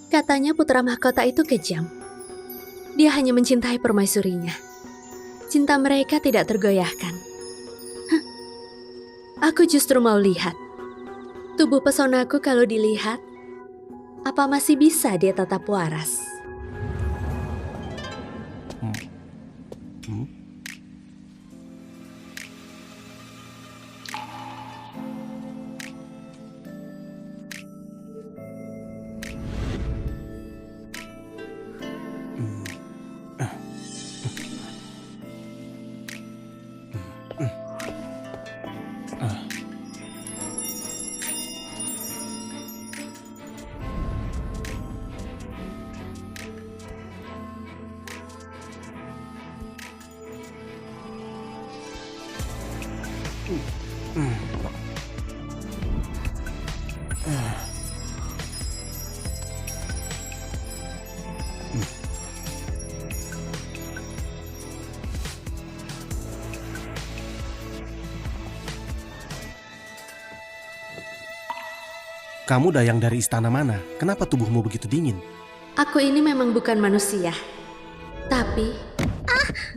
Katanya putra mahkota itu kejam. Dia hanya mencintai permaisurinya. Cinta mereka tidak tergoyahkan. Hah. Aku justru mau lihat. Tubuh pesonaku kalau dilihat, apa masih bisa dia tetap waras? Kamu dayang dari istana mana? Kenapa tubuhmu begitu dingin? Aku ini memang bukan manusia. Tapi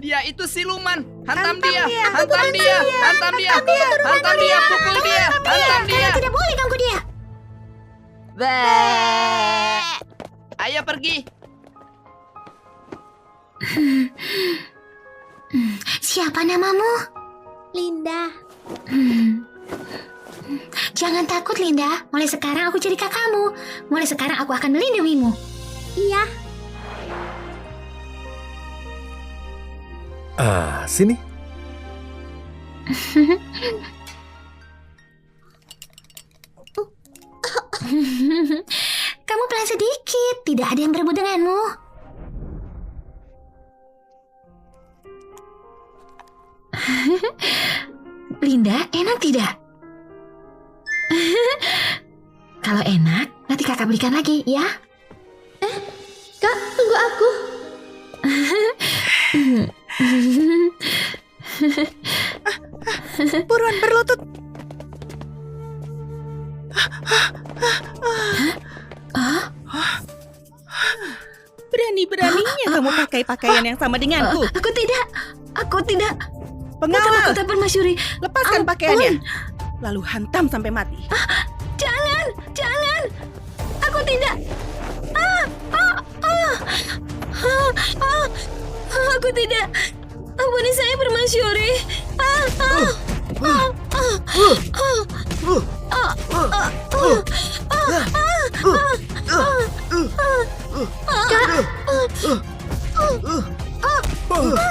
Dia itu siluman. Hantam dia. Hantam dia. Hantam dia. Hantam dia. Pukul dia. Hantam dia. Tidak boleh ganggu dia. Ayo pergi. Siapa namamu? Linda. Jangan takut, Linda. Mulai sekarang aku jadi kakakmu. Mulai sekarang aku akan melindungimu. Iya. Sini. Kamu pelan sedikit. Tidak ada yang berebut denganmu. Linda, enak tidak? Kalau enak, nanti kakak belikan lagi, ya? Kak, tunggu aku. Buruan berlutut. Berani-beraninya kamu pakai pakaian yang sama denganku. Aku tidak. Putra Pengawal, mahkota permaisuri. lepaskan Ampun. pakaiannya. Lalu hantam sampai mati. Jangan. Aku tidak. Aku tidak. Ampuni saya, permaisuri.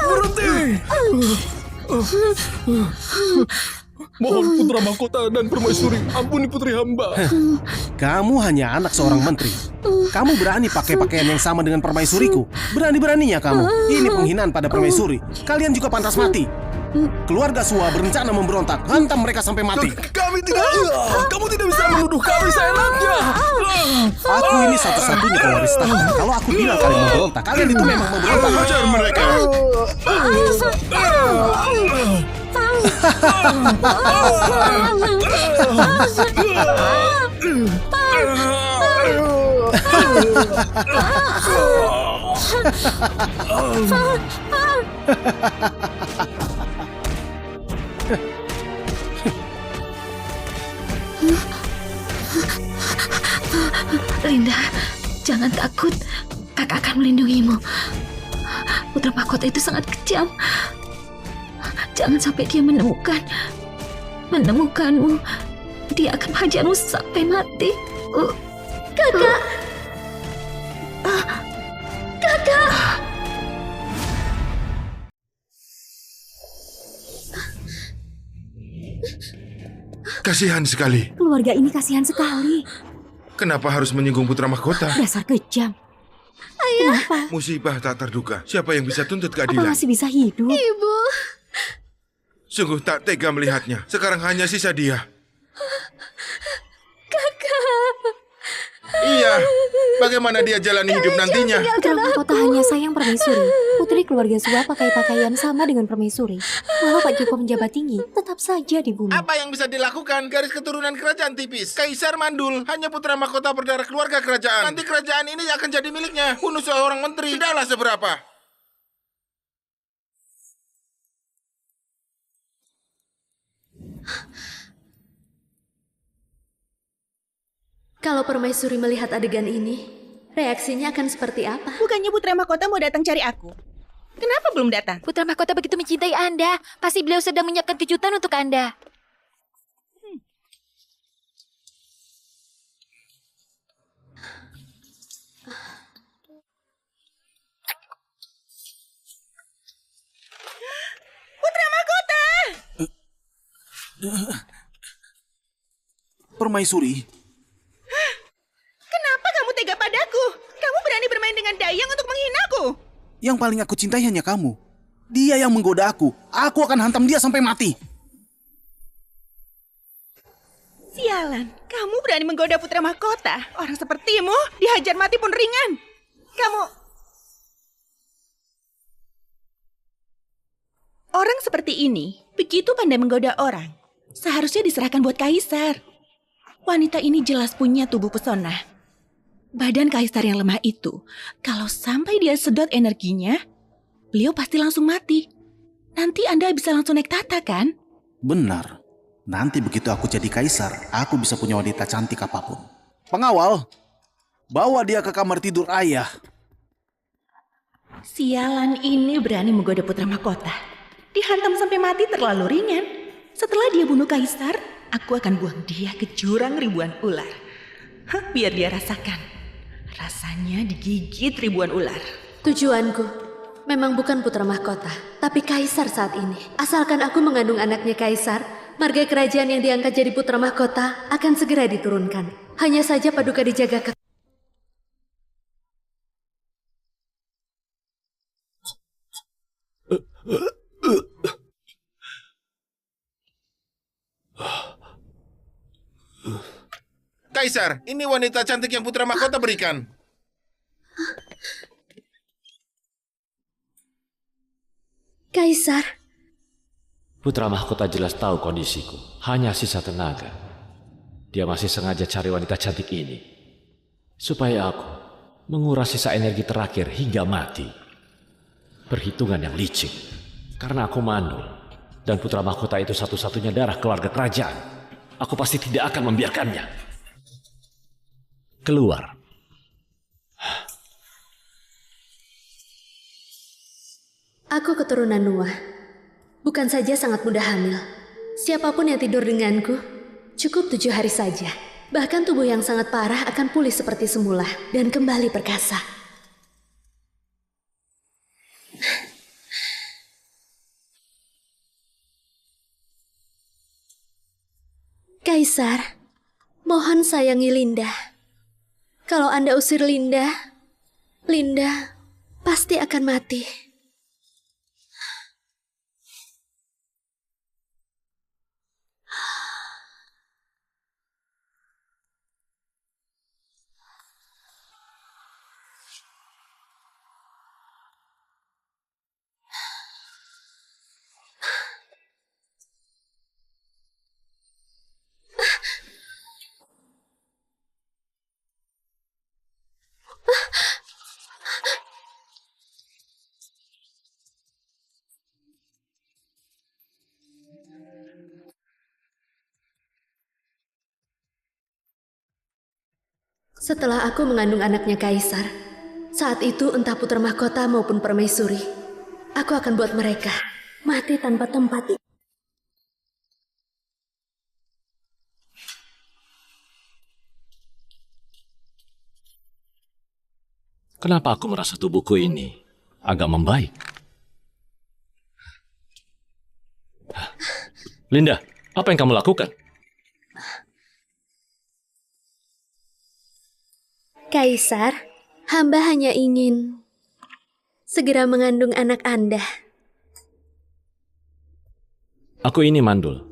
Berhenti! Mohon putra mahkota dan permaisuri, ampuni putri hamba. Kamu hanya anak seorang menteri. Kamu berani pakai pakaian yang sama dengan permaisuriku? Berani-beraninya kamu. Ini penghinaan pada permaisuri. Kalian juga pantas mati. Keluarga Suwa berencana memberontak. Hantam mereka sampai mati. Kami tidak. Kamu tidak bisa menuduh kami seenaknya. Aku ini satu-satunya pewaris tahta. Kalau aku bilang kalian memberontak, kalian itu memang memberontak. Hajar mereka. Linda, jangan takut. Kakak akan melindungimu. Putra mahkota itu sangat kejam. Jangan sampai dia menemukanmu. Dia akan menghajarmu sampai mati. Kakak. Kasihan sekali. Keluarga ini kasihan sekali. Kenapa harus menyinggung putra mahkota? Dasar kejam. Kenapa? Musibah tak terduga. Siapa yang bisa tuntut Apa keadilan? masih bisa hidup? Ibu. Sungguh tak tega melihatnya. Sekarang hanya sisa dia. Kakak. Iya. Bagaimana dia jalani hidup nantinya? Putra mahkota hanya sayang permaisuri. Putri keluarga Suwa pakai pakaian sama dengan permaisuri. Walau Pak Joko menjabat tinggi, tetap saja dibunuh. Apa yang bisa dilakukan? Garis keturunan kerajaan tipis. Kaisar mandul. Hanya putra mahkota berdarah keluarga kerajaan. Nanti kerajaan ini akan jadi miliknya. Bunuh seorang menteri. Tidaklah seberapa. Kalau permaisuri melihat adegan ini, reaksinya akan seperti apa? Bukannya Putra Mahkota mau datang cari aku? Kenapa belum datang? Putra mahkota begitu mencintai Anda. Pasti beliau sedang menyiapkan kejutan untuk Anda. Putra Mahkota! Permaisuri, Kenapa kamu tega padaku? Kamu berani bermain dengan Dayang untuk menghinaku? yang paling aku cintai hanya kamu. Dia yang menggoda aku. Aku akan hantam dia sampai mati. Sialan, kamu berani menggoda Putra Mahkota? Orang sepertimu dihajar mati pun ringan. Orang seperti ini begitu pandai menggoda orang. Seharusnya diserahkan buat kaisar. Wanita ini jelas punya tubuh pesona. Badan kaisar yang lemah itu, kalau sampai dia sedot energinya, beliau pasti langsung mati. Nanti Anda bisa langsung naik tahta, kan? Benar. Nanti begitu aku jadi kaisar, aku bisa punya wanita cantik apapun. Pengawal, bawa dia ke kamar tidur ayah. Sialan ini berani menggoda Putra Mahkota. Dihantam sampai mati terlalu ringan. Setelah dia bunuh kaisar, aku akan buang dia ke jurang ribuan ular. Biar dia rasakan. Rasanya digigit ribuan ular. Tujuanku memang bukan putra mahkota, tapi kaisar saat ini. Asalkan aku mengandung anaknya kaisar, marga kerajaan yang diangkat jadi putra mahkota akan segera diturunkan. Hanya saja Paduka dijaga Kaisar, ini wanita cantik yang putra mahkota berikan. Kaisar. Putra mahkota jelas tahu kondisiku. Hanya sisa tenaga. Dia masih sengaja cari wanita cantik ini. Supaya aku menguras sisa energi terakhir hingga mati. Perhitungan yang licik. Karena aku mandul. Dan putra mahkota itu satu-satunya darah keluarga kerajaan. Aku pasti tidak akan membiarkannya. Keluar. Aku keturunan Nuah. Bukan saja sangat mudah hamil. Siapapun yang tidur denganku, cukup 7 hari saja. Bahkan tubuh yang sangat parah akan pulih seperti semula dan kembali perkasa. Kaisar, mohon sayangi Linda. Kalau Anda usir Linda, Linda pasti akan mati. Setelah aku mengandung anaknya kaisar, saat itu entah putra mahkota maupun permaisuri, aku akan buat mereka mati tanpa tempat. Kenapa aku merasa tubuhku ini agak membaik? Linda, apa yang kamu lakukan? Kaisar, hamba hanya ingin segera mengandung anak Anda. Aku ini mandul.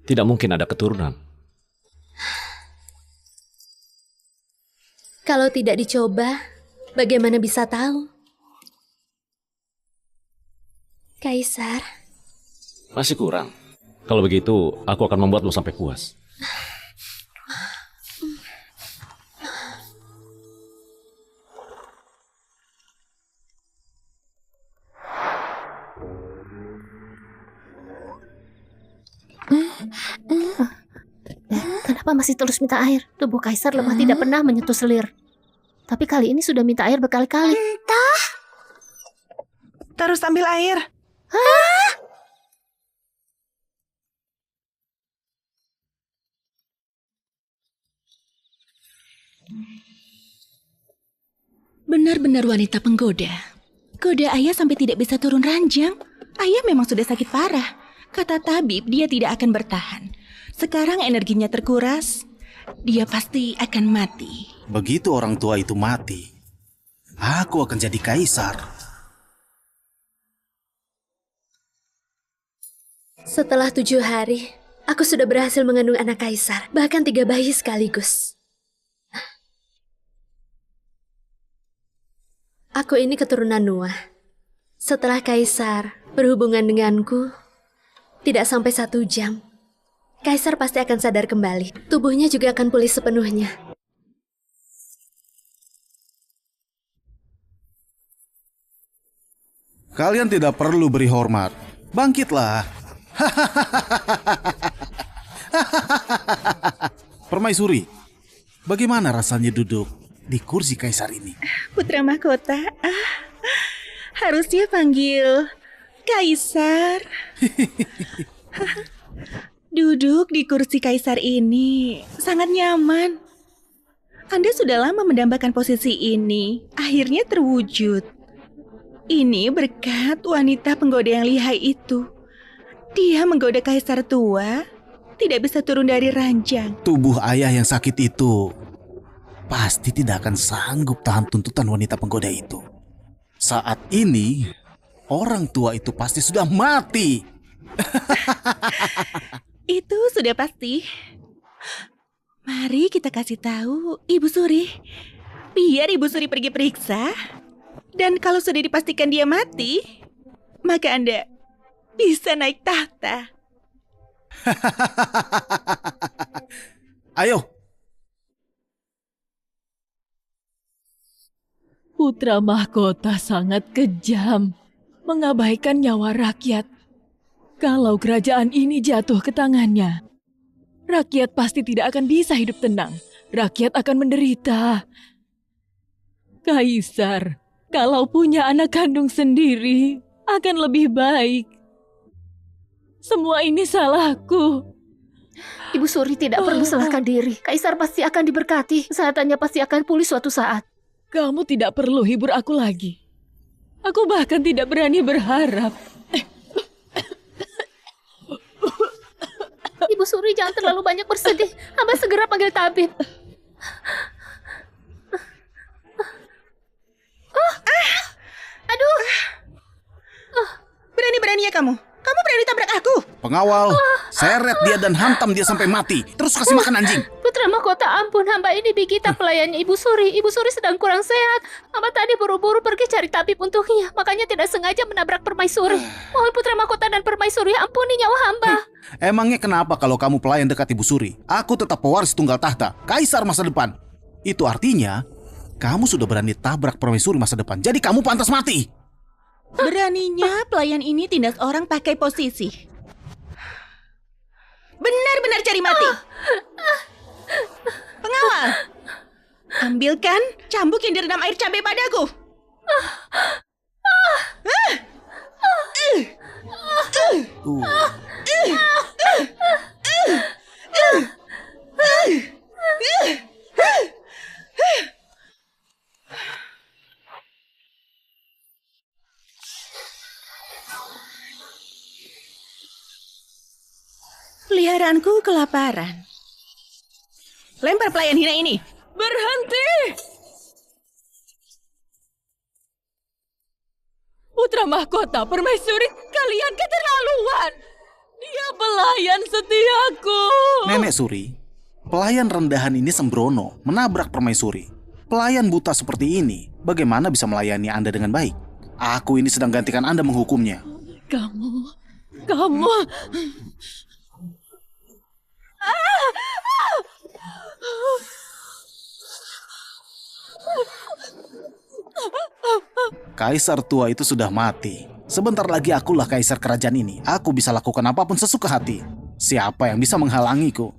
Tidak mungkin ada keturunan. Kalau tidak dicoba, bagaimana bisa tahu? Kaisar, Masih kurang. Kalau begitu, aku akan membuatmu sampai puas. Kenapa masih terus minta air? Tubuh Kaisar lemah tidak pernah menyentuh selir. Tapi kali ini sudah minta air berkali-kali. Terus ambil air. Benar-benar wanita penggoda. Goda ayah sampai tidak bisa turun ranjang. Ayah memang sudah sakit parah. Kata tabib, dia tidak akan bertahan. Sekarang energinya terkuras. Dia pasti akan mati. Begitu orang tua itu mati, aku akan jadi kaisar. setelah 7 hari, aku sudah berhasil mengandung anak kaisar, bahkan 3 bayi sekaligus. Aku ini keturunan Nuah. Setelah kaisar berhubungan denganku, tidak sampai 1 jam, kaisar pasti akan sadar kembali. Tubuhnya juga akan pulih sepenuhnya. Kalian tidak perlu beri hormat. Bangkitlah. Permaisuri, bagaimana rasanya duduk di kursi kaisar ini? Putra mahkota, harusnya panggil kaisar. Duduk di kursi kaisar ini sangat nyaman. Anda sudah lama mendambakan posisi ini, akhirnya terwujud. Ini berkat wanita penggoda yang lihai itu. Dia menggoda kaisar tua, tidak bisa turun dari ranjang. Tubuh ayah yang sakit itu pasti tidak akan sanggup tahan tuntutan wanita penggoda itu. Saat ini, orang tua itu pasti sudah mati. Itu sudah pasti. Mari kita kasih tahu Ibu Suri. Biar Ibu Suri pergi periksa. Dan kalau sudah dipastikan dia mati, maka Anda bisa naik tahta. Ayo. Putra mahkota sangat kejam, mengabaikan nyawa rakyat. Kalau kerajaan ini jatuh ke tangannya, rakyat pasti tidak akan bisa hidup tenang. Rakyat akan menderita. Kaisar, kalau punya anak kandung sendiri, akan lebih baik. Semua ini salahku. Ibu Suri tidak perlu salahkan diri. Kaisar pasti akan diberkati. Kesehatannya pasti akan pulih suatu saat. Kamu tidak perlu hibur aku lagi. Aku bahkan tidak berani berharap. Ibu Suri jangan terlalu banyak bersedih. Hamba segera panggil tabib. Aduh. Berani-beraninya kamu. Kamu berani tabrak aku. Pengawal, seret dia dan hantam dia sampai mati. Terus kasih makan anjing. Putra mahkota, ampun, hamba ini Bigita, pelayannya Ibu Suri. Ibu Suri sedang kurang sehat. Hamba tadi buru-buru pergi cari tabib untuknya, makanya tidak sengaja menabrak permaisuri. Mohon putra mahkota dan permaisuri ampuni nyawa hamba. Emangnya kenapa kalau kamu pelayan dekat Ibu Suri? Aku tetap pewaris tunggal tahta, kaisar masa depan. Itu artinya kamu sudah berani tabrak permaisuri masa depan. Jadi kamu pantas mati. Beraninya pelayan ini tindas orang pakai posisi. Benar-benar cari mati. Pengawal, ambilkan cambuk yang direndam air cabai padaku. Peliharaanku kelaparan. Lempar pelayan hina ini. Berhenti! Putra mahkota, permaisuri, kalian keterlaluan. Dia pelayan setiaku. Nenek Suri, pelayan rendahan ini sembrono menabrak permaisuri. Pelayan buta seperti ini, bagaimana bisa melayani Anda dengan baik? Aku ini sedang gantikan Anda menghukumnya. Kamu... Kaisar tua itu sudah mati. Sebentar lagi akulah kaisar kerajaan ini. Aku bisa lakukan apapun sesuka hati. Siapa yang bisa menghalangiku?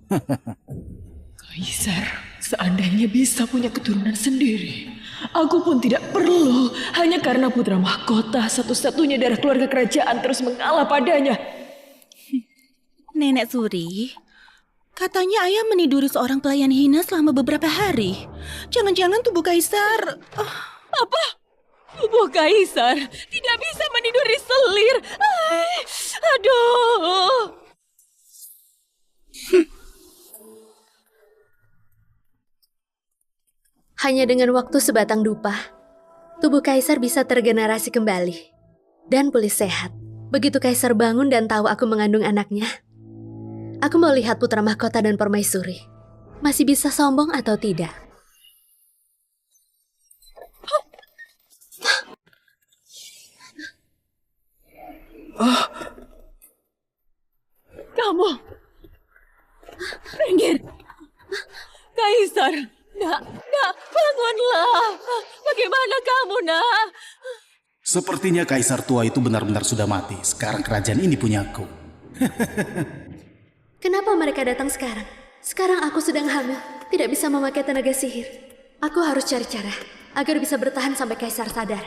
Kaisar, seandainya bisa punya keturunan sendiri, aku pun tidak perlu. Hanya karena putra mahkota satu-satunya dari keluarga kerajaan terus mengalah padanya. Nenek Suri, katanya ayah meniduri seorang pelayan hina selama beberapa hari. Jangan-jangan tubuh kaisar... Apa? Tubuh kaisar tidak bisa meniduri selir. Aduh. Hanya dengan waktu sebatang dupa, tubuh kaisar bisa tergenerasi kembali dan pulih sehat. Begitu kaisar bangun dan tahu aku mengandung anaknya, aku mau lihat putra mahkota dan permaisuri masih bisa sombong atau tidak. Kamu, minggir. Kaisar, nak, bangunlah. Bagaimana kamu, nak? Sepertinya kaisar tua itu benar-benar sudah mati. Sekarang kerajaan ini punyaku. Kenapa mereka datang sekarang? Sekarang aku sedang hamil, tidak bisa memakai tenaga sihir. Aku harus cari cara agar bisa bertahan sampai kaisar sadar.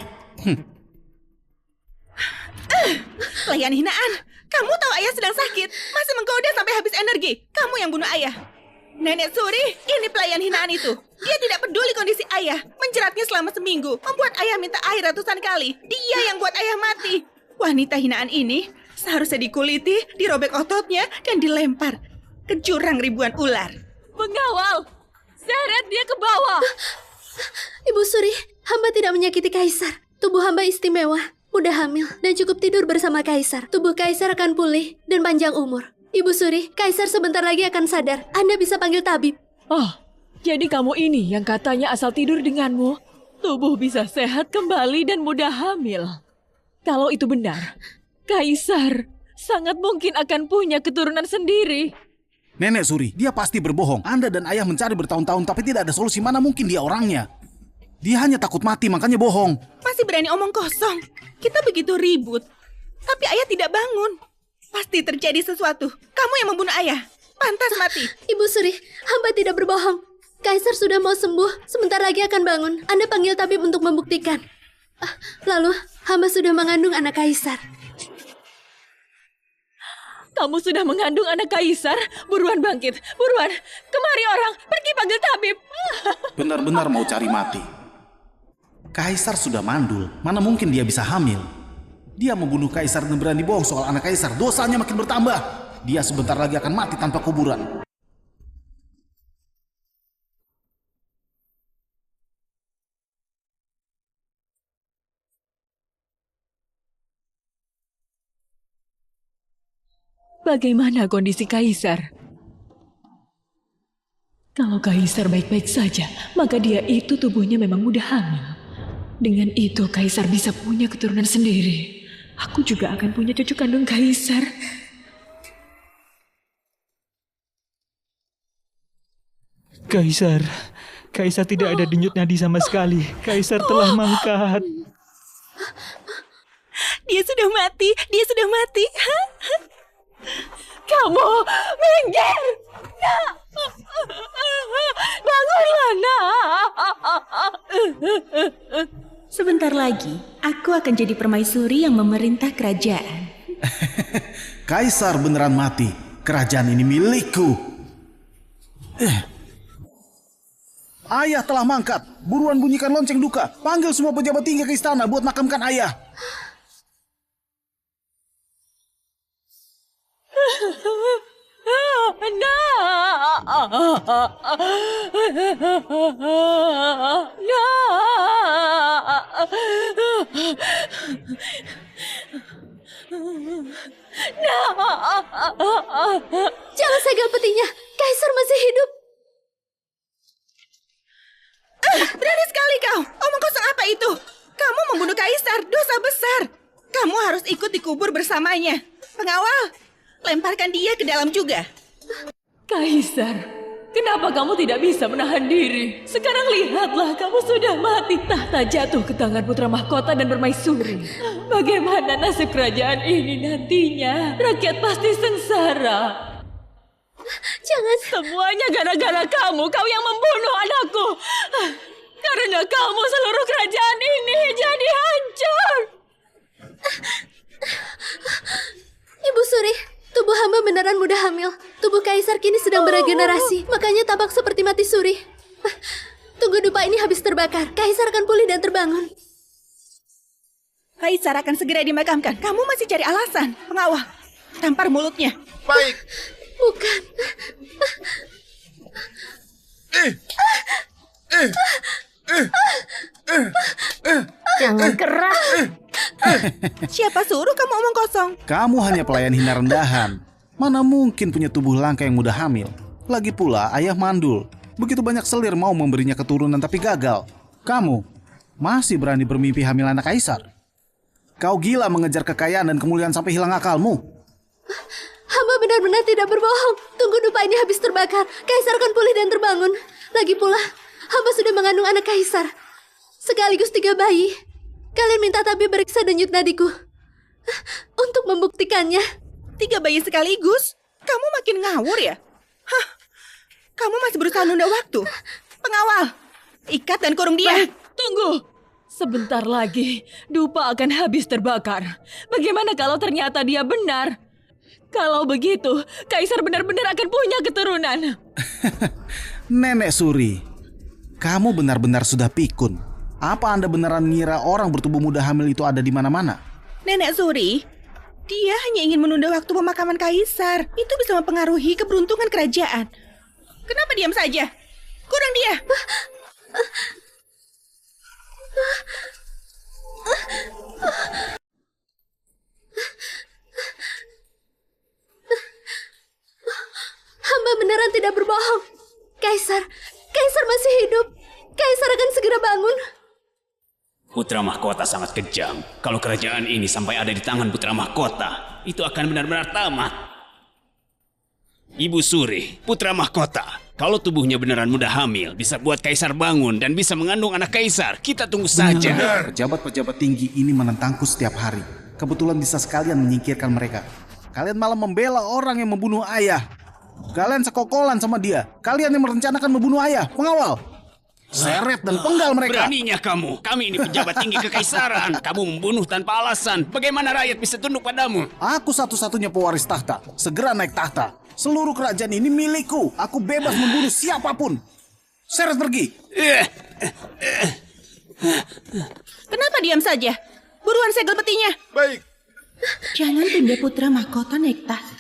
Pelayan hinaan, kamu tahu ayah sedang sakit, masih menggoda sampai habis energi. Kamu yang bunuh ayah. Nenek Suri, ini pelayan hinaan itu. Dia tidak peduli kondisi ayah, menjeratnya selama seminggu, membuat ayah minta air ratusan kali. Dia yang buat ayah mati. Wanita hinaan ini seharusnya dikuliti, dirobek ototnya, dan dilempar ke jurang ribuan ular. Pengawal, seret dia ke bawah. Ibu Suri, hamba tidak menyakiti kaisar. Tubuh hamba istimewa, mudah hamil, dan cukup tidur bersama kaisar. Tubuh kaisar akan pulih dan panjang umur. Ibu Suri, kaisar sebentar lagi akan sadar. Anda bisa panggil tabib. Oh, jadi kamu ini yang katanya asal tidur denganmu, tubuh bisa sehat kembali dan mudah hamil. Kalau itu benar, kaisar sangat mungkin akan punya keturunan sendiri. Nenek Suri, dia pasti berbohong. Anda dan ayah mencari bertahun-tahun tapi tidak ada solusi. Mana mungkin dia orangnya? Dia hanya takut mati, makanya bohong. Masih berani omong kosong. Kita begitu ribut, tapi ayah tidak bangun. Pasti terjadi sesuatu. Kamu yang membunuh ayah. Pantas mati. Ibu Suri, hamba tidak berbohong. Kaisar sudah mau sembuh. Sebentar lagi akan bangun. Anda panggil tabib untuk membuktikan. Lalu, hamba sudah mengandung anak kaisar. Kamu sudah mengandung anak kaisar? Buruan bangkit. Buruan. Kemari orang. Pergi panggil tabib. Benar-benar mau cari mati. Kaisar sudah mandul. Mana mungkin dia bisa hamil? Dia membunuh kaisar dan berani bohong soal anak kaisar. Dosanya makin bertambah. Dia sebentar lagi akan mati tanpa kuburan. Bagaimana kondisi kaisar? Kalau kaisar baik-baik saja, maka dia itu tubuhnya memang mudah hamil. Dengan itu kaisar bisa punya keturunan sendiri. Aku juga akan punya cucu kandung kaisar. Kaisar tidak ada denyut nadi sama sekali. Kaisar telah mangkat. Dia sudah mati. Dia sudah mati. Kamu minggir, nak. Bangunlah, nak. Sebentar lagi, aku akan jadi permaisuri yang memerintah kerajaan. Kaisar beneran mati. Kerajaan ini milikku. Ayah telah mangkat. Buruan bunyikan lonceng duka. Panggil semua pejabat tinggi ke istana buat makamkan ayah. Jangan segel petinya. Kaisar masih hidup. Berani itu? Kamu membunuh kaisar, dosa besar. Kamu harus ikut dikubur bersamanya. Pengawal, lemparkan dia ke dalam juga. Kaisar, kenapa kamu tidak bisa menahan diri? Sekarang lihatlah, kamu sudah mati. Tahta jatuh ke tangan putra mahkota dan permaisuri. Bagaimana nasib kerajaan ini nantinya? Rakyat pasti sengsara. Jangan. Semuanya gara-gara kamu. Kau yang membunuh anakku. Karena kamu seluruh kerajaan ini jadi hancur. Ibu Suri, tubuh hamba beneran mudah hamil. Tubuh kaisar kini sedang beregenerasi, makanya tampak seperti mati suri. Tunggu dupa ini habis terbakar, kaisar akan pulih dan terbangun. Kaisar akan segera dimakamkan. Kamu masih cari alasan. Pengawal, tampar mulutnya. Baik. Bukan. Jangan keras. Siapa suruh kamu omong kosong? Kamu hanya pelayan hina rendahan. Mana mungkin punya tubuh langka yang mudah hamil. Lagi pula ayah mandul. Begitu banyak selir mau memberinya keturunan tapi gagal. Kamu masih berani bermimpi hamil anak kaisar. Kau gila mengejar kekayaan dan kemuliaan sampai hilang akalmu. Hamba benar-benar tidak berbohong. Tunggu dupa ini habis terbakar, kaisar akan pulih dan terbangun. Lagi pula, hamba sudah mengandung anak kaisar. Sekaligus 3 bayi. Kalian minta tabib beriksa denyut nadiku. Untuk membuktikannya. 3 bayi sekaligus? Kamu makin ngawur ya? Hah? Kamu masih berusaha nunda waktu? Pengawal, ikat dan kurung dia. Tunggu. Sebentar lagi, dupa akan habis terbakar. Bagaimana kalau ternyata dia benar? Kalau begitu, kaisar benar-benar akan punya keturunan. Nenek Suri, kamu benar-benar sudah pikun. Apa Anda beneran ngira orang bertubuh muda hamil itu ada di mana-mana? Nenek Suri, dia hanya ingin menunda waktu pemakaman kaisar. Itu bisa mempengaruhi keberuntungan kerajaan. Kenapa diam saja? Kurang dia. Hamba beneran tidak berbohong. Kaisar masih hidup. Kaisar akan segera bangun. Putra Mahkota sangat kejam. Kalau kerajaan ini sampai ada di tangan Putra Mahkota, itu akan benar-benar tamat. Ibu Suri, Putra Mahkota, kalau tubuhnya beneran mudah hamil, bisa buat kaisar bangun dan bisa mengandung anak kaisar. Kita tunggu saja. Pejabat-pejabat tinggi ini menentangku setiap hari. Kebetulan bisa sekalian menyingkirkan mereka. Kalian malah membela orang yang membunuh ayah. Kalian sekokolan sama dia. Kalian yang merencanakan membunuh ayah. Pengawal, seret dan penggal mereka. Beraninya kamu. Kami ini pejabat tinggi kekaisaran. Kamu membunuh tanpa alasan. Bagaimana rakyat bisa tunduk padamu? Aku satu-satunya pewaris tahta. Segera naik tahta. Seluruh kerajaan ini milikku. Aku bebas membunuh siapapun. Seret pergi. Kenapa diam saja? Buruan segel petinya. Baik. Jangan tunda putra mahkota naik tahta.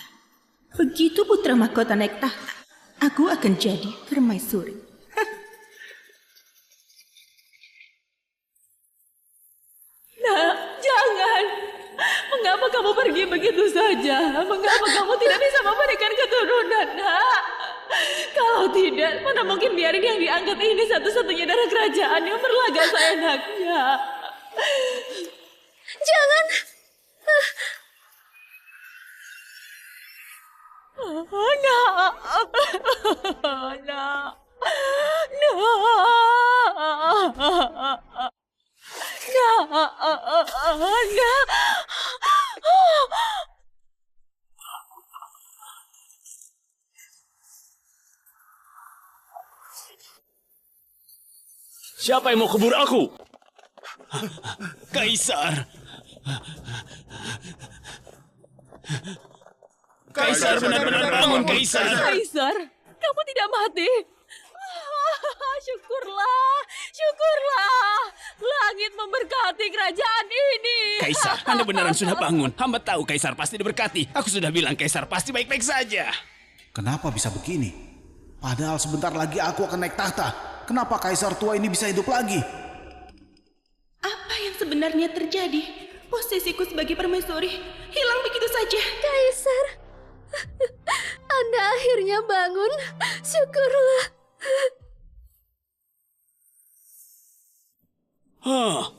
Begitu putra mahkota naik tahta, aku akan jadi permaisuri. Nak, jangan. Mengapa kamu pergi begitu saja? Mengapa kamu tidak bisa memberikan keturunan, Nak? Kalau tidak, mana mungkin biarin yang diangkat ini satu-satunya darah kerajaan yang berlaga seenaknya. Jangan. Siapa yang mau kubur aku? Kaisar. Kaisar benar-benar bangun, Kaisar. Kaisar, kamu tidak mati. Syukurlah, syukurlah. Langit memberkati kerajaan ini. Kaisar, Anda beneran sudah bangun. Hamba tahu Kaisar pasti diberkati. Aku sudah bilang Kaisar pasti baik-baik saja. Kenapa bisa begini? Padahal sebentar lagi aku akan naik tahta. Kenapa kaisar tua ini bisa hidup lagi? Apa yang sebenarnya terjadi? Posisiku sebagai permaisuri hilang begitu saja. Kaisar, Anda akhirnya bangun. Syukurlah. Hah.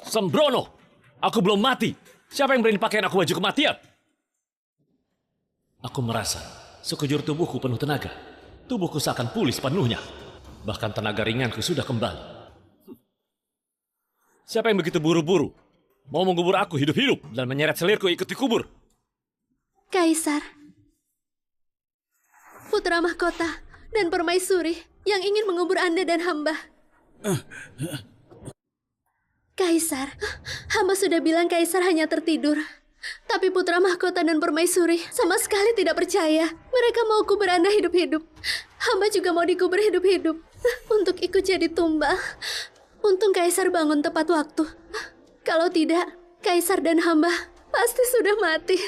Sembrono! Aku belum mati. Siapa yang berani pakaian aku baju kematian? Aku merasa sekujur tubuhku penuh tenaga. Tubuhku seakan pulih sepenuhnya. Bahkan tenaga ringanku sudah kembali. Siapa yang begitu buru-buru? Mau mengubur aku hidup-hidup dan menyeret selirku ikut dikubur? Kaisar, putra mahkota, dan permaisuri yang ingin mengubur Anda dan hamba. Kaisar, hamba sudah bilang Kaisar hanya tertidur. Tapi putra mahkota dan permaisuri sama sekali tidak percaya. Mereka mau kubur Anda hidup-hidup. Hamba juga mau dikubur hidup-hidup. Untuk ikut jadi tumbal. Untung Kaisar bangun tepat waktu. Kalau tidak, Kaisar dan hamba pasti sudah mati.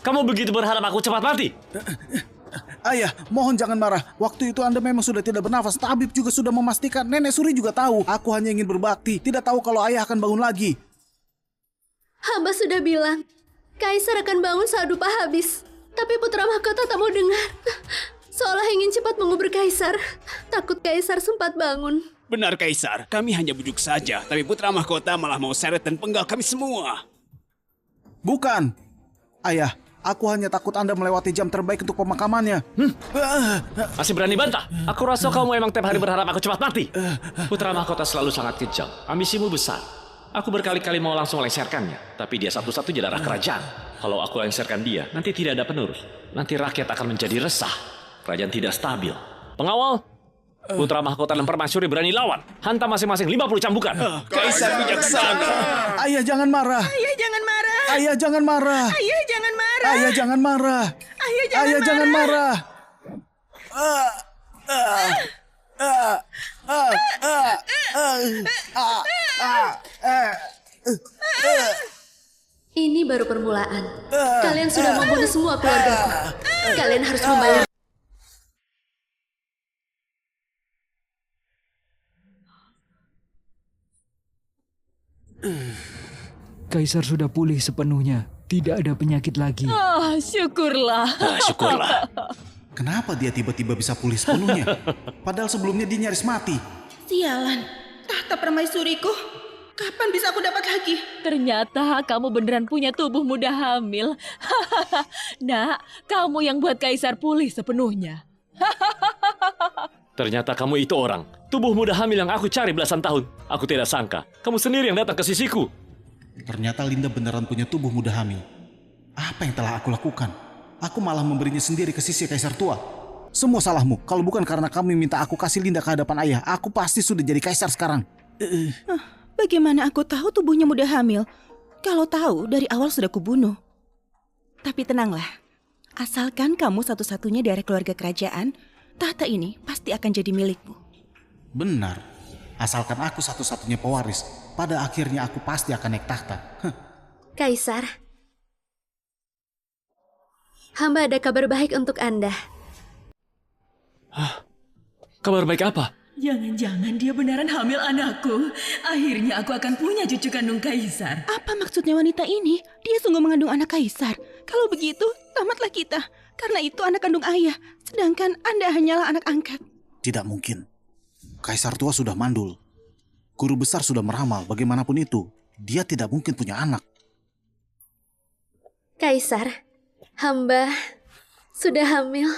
Kamu begitu berharap aku cepat mati? Ayah, mohon jangan marah. Waktu itu Anda memang sudah tidak bernafas. Tabib juga sudah memastikan. Nenek Suri juga tahu. Aku hanya ingin berbakti. Tidak tahu kalau ayah akan bangun lagi. Hamba sudah bilang, Kaisar akan bangun saat dupa habis. Tapi putra mahkota tak mau dengar. Seolah ingin cepat mengubur Kaisar. Takut Kaisar sempat bangun. Benar Kaisar, kami hanya bujuk saja. Tapi putra mahkota malah mau seret dan penggal kami semua. Bukan. Ayah, aku hanya takut Anda melewati jam terbaik untuk pemakamannya. Masih berani bantah? Aku rasa kamu emang tiap hari berharap aku cepat mati. Putra mahkota selalu sangat kejam. Ambisimu besar. Aku berkali-kali mau langsung lengserkannya. Tapi dia satu-satunya darah kerajaan. Kalau aku lengserkan dia, nanti tidak ada penerus. Nanti rakyat akan menjadi resah. Kerajaan tidak stabil. Pengawal, putra mahkota dan permaisuri berani lawan. Hantam masing-masing 50 cambukan. Kaisar bijaksana. Ayah jangan marah. Ayah jangan marah. Ayah jangan marah. Ayah jangan marah. Ayah jangan marah. Ayah jangan marah. Ini baru permulaan. Kalian sudah membunuh semua keluargaku. Kalian harus membayar. Kaisar sudah pulih sepenuhnya. Tidak ada penyakit lagi. Syukurlah. Syukurlah. Kenapa dia tiba-tiba bisa pulih sepenuhnya? Padahal sebelumnya dia nyaris mati. Sialan, tahta permaisuriku. Kapan bisa aku dapat lagi? Ternyata kamu beneran punya tubuh muda hamil. Nak, kamu yang buat Kaisar pulih sepenuhnya. Ternyata kamu itu orang. Tubuh muda hamil yang aku cari belasan tahun. Aku tidak sangka. Kamu sendiri yang datang ke sisiku. Ternyata Linda beneran punya tubuh muda hamil. Apa yang telah aku lakukan? Aku malah memberinya sendiri ke sisi Kaisar tua. Semua salahmu. Kalau bukan karena kamu minta aku kasih Linda ke hadapan ayah, aku pasti sudah jadi kaisar sekarang. Bagaimana aku tahu tubuhnya muda hamil? Kalau tahu, dari awal sudah kubunuh. Tapi tenanglah. Asalkan kamu satu-satunya dari keluarga kerajaan, tahta ini pasti akan jadi milikmu. Benar. Asalkan aku satu-satunya pewaris, pada akhirnya aku pasti akan naik tahta. Kaisar, hamba ada kabar baik untuk Anda. Kabar baik apa? Jangan-jangan dia beneran hamil anakku. Akhirnya aku akan punya cucu kandung Kaisar. Apa maksudnya wanita ini? Dia sungguh mengandung anak Kaisar. Kalau begitu, tamatlah kita. Karena itu anak kandung ayah. Sedangkan Anda hanyalah anak angkat. Tidak mungkin. Kaisar tua sudah mandul. Guru besar sudah meramal, bagaimanapun itu. Dia tidak mungkin punya anak. Kaisar, hamba sudah hamil.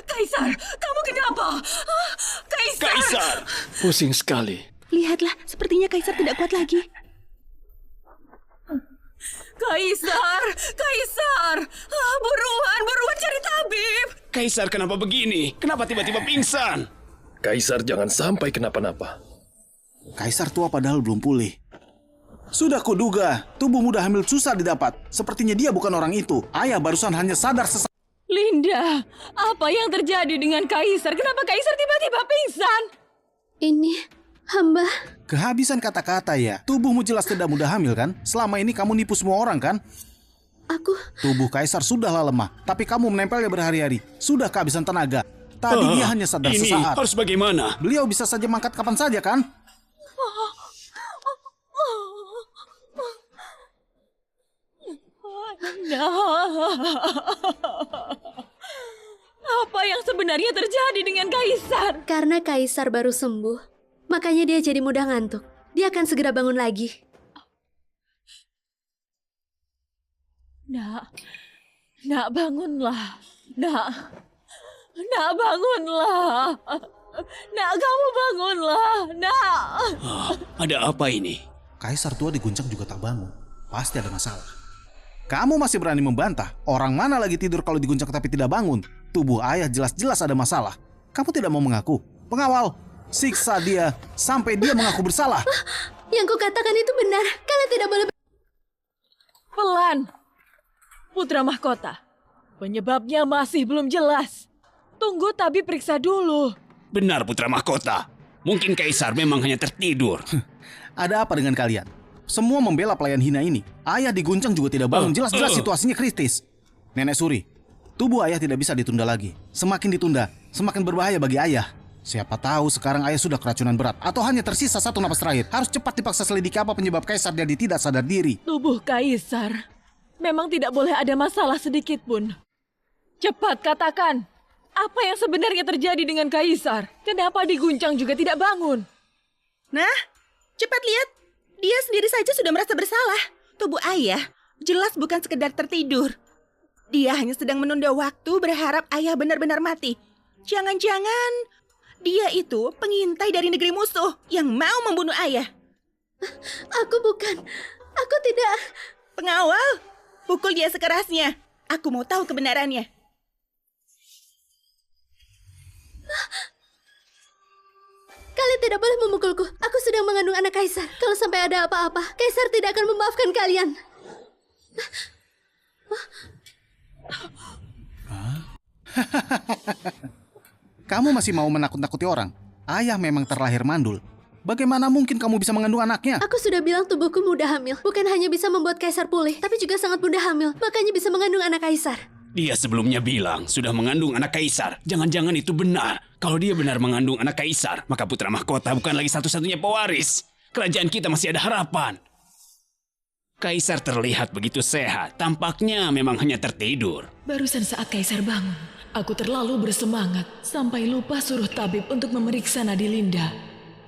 Kaisar, kamu kenapa? Kaisar! Pusing sekali. Lihatlah, sepertinya Kaisar tidak kuat lagi. Kaisar! Kaisar! Buruan cari tabib! Kaisar kenapa begini? Kenapa tiba-tiba pingsan? Kaisar jangan sampai kenapa-napa. Kaisar tua padahal belum pulih. Sudah kuduga, tubuh muda hamil susah didapat. Sepertinya dia bukan orang itu. Ayah barusan hanya sadar sesaat. Linda, apa yang terjadi dengan Kaisar? Kenapa Kaisar tiba-tiba pingsan? Ini hamba. Kehabisan kata-kata ya. Tubuhmu jelas tidak muda hamil kan? Selama ini kamu nipu semua orang kan? Aku... Tubuh Kaisar sudahlah lemah, tapi kamu menempelnya berhari-hari. Sudah kehabisan tenaga. Tadi dia hanya sadar ini sesaat. Harus bagaimana? Beliau bisa saja mangkat kapan saja kan? sebenarnya terjadi dengan Kaisar? Karena Kaisar baru sembuh, makanya dia jadi mudah ngantuk. Dia akan segera bangun lagi. Nak, bangunlah. Nak bangunlah. Nak, kamu bangunlah. Nak. Ada apa ini? Kaisar tua diguncang juga tak bangun. Pasti ada masalah. Kamu masih berani membantah? Orang mana lagi tidur kalau diguncang tapi tidak bangun? Tubuh ayah jelas-jelas ada masalah. Kamu tidak mau mengaku? Pengawal, siksa dia sampai dia mengaku bersalah. Yang kukatakan itu benar. Kalian tidak boleh... Pelan. Putra Mahkota, penyebabnya masih belum jelas. Tunggu tabib periksa dulu. Benar, Putra Mahkota. Mungkin Kaisar memang hanya tertidur. Ada apa dengan kalian? Semua membela pelayan hina ini. Ayah diguncang juga tidak bangun. Jelas-jelas situasinya kritis. Nenek Suri, tubuh ayah tidak bisa ditunda lagi. Semakin ditunda, semakin berbahaya bagi ayah. Siapa tahu sekarang ayah sudah keracunan berat atau hanya tersisa satu napas terakhir. Harus cepat dipaksa selidiki apa penyebab Kaisar jadi tidak sadar diri. Tubuh Kaisar memang tidak boleh ada masalah sedikit pun. Cepat katakan, apa yang sebenarnya terjadi dengan Kaisar? Kenapa diguncang juga tidak bangun? Nah, cepat lihat. Dia sendiri saja sudah merasa bersalah. Tubuh ayah jelas bukan sekedar tertidur. Dia hanya sedang menunda waktu berharap ayah benar-benar mati. Jangan-jangan dia itu pengintai dari negeri musuh yang mau membunuh ayah. Aku bukan. Aku tidak. Pengawal, pukul dia sekerasnya. Aku mau tahu kebenarannya. Kalian tidak boleh memukulku. Aku sedang mengandung anak Kaisar. Kalau sampai ada apa-apa, Kaisar tidak akan memaafkan kalian. Kamu masih mau menakut-nakuti orang? Ayah memang terlahir mandul. Bagaimana mungkin kamu bisa mengandung anaknya? Aku sudah bilang tubuhku mudah hamil. Bukan hanya bisa membuat Kaisar pulih, tapi juga sangat mudah hamil. Makanya bisa mengandung anak Kaisar. Dia sebelumnya bilang sudah mengandung anak Kaisar. Jangan-jangan itu benar. Kalau dia benar mengandung anak Kaisar, maka Putra Mahkota bukan lagi satu-satunya pewaris. Kerajaan kita masih ada harapan. Kaisar terlihat begitu sehat. Tampaknya memang hanya tertidur. Barusan saat Kaisar bangun, aku terlalu bersemangat sampai lupa suruh tabib untuk memeriksa nadi Linda.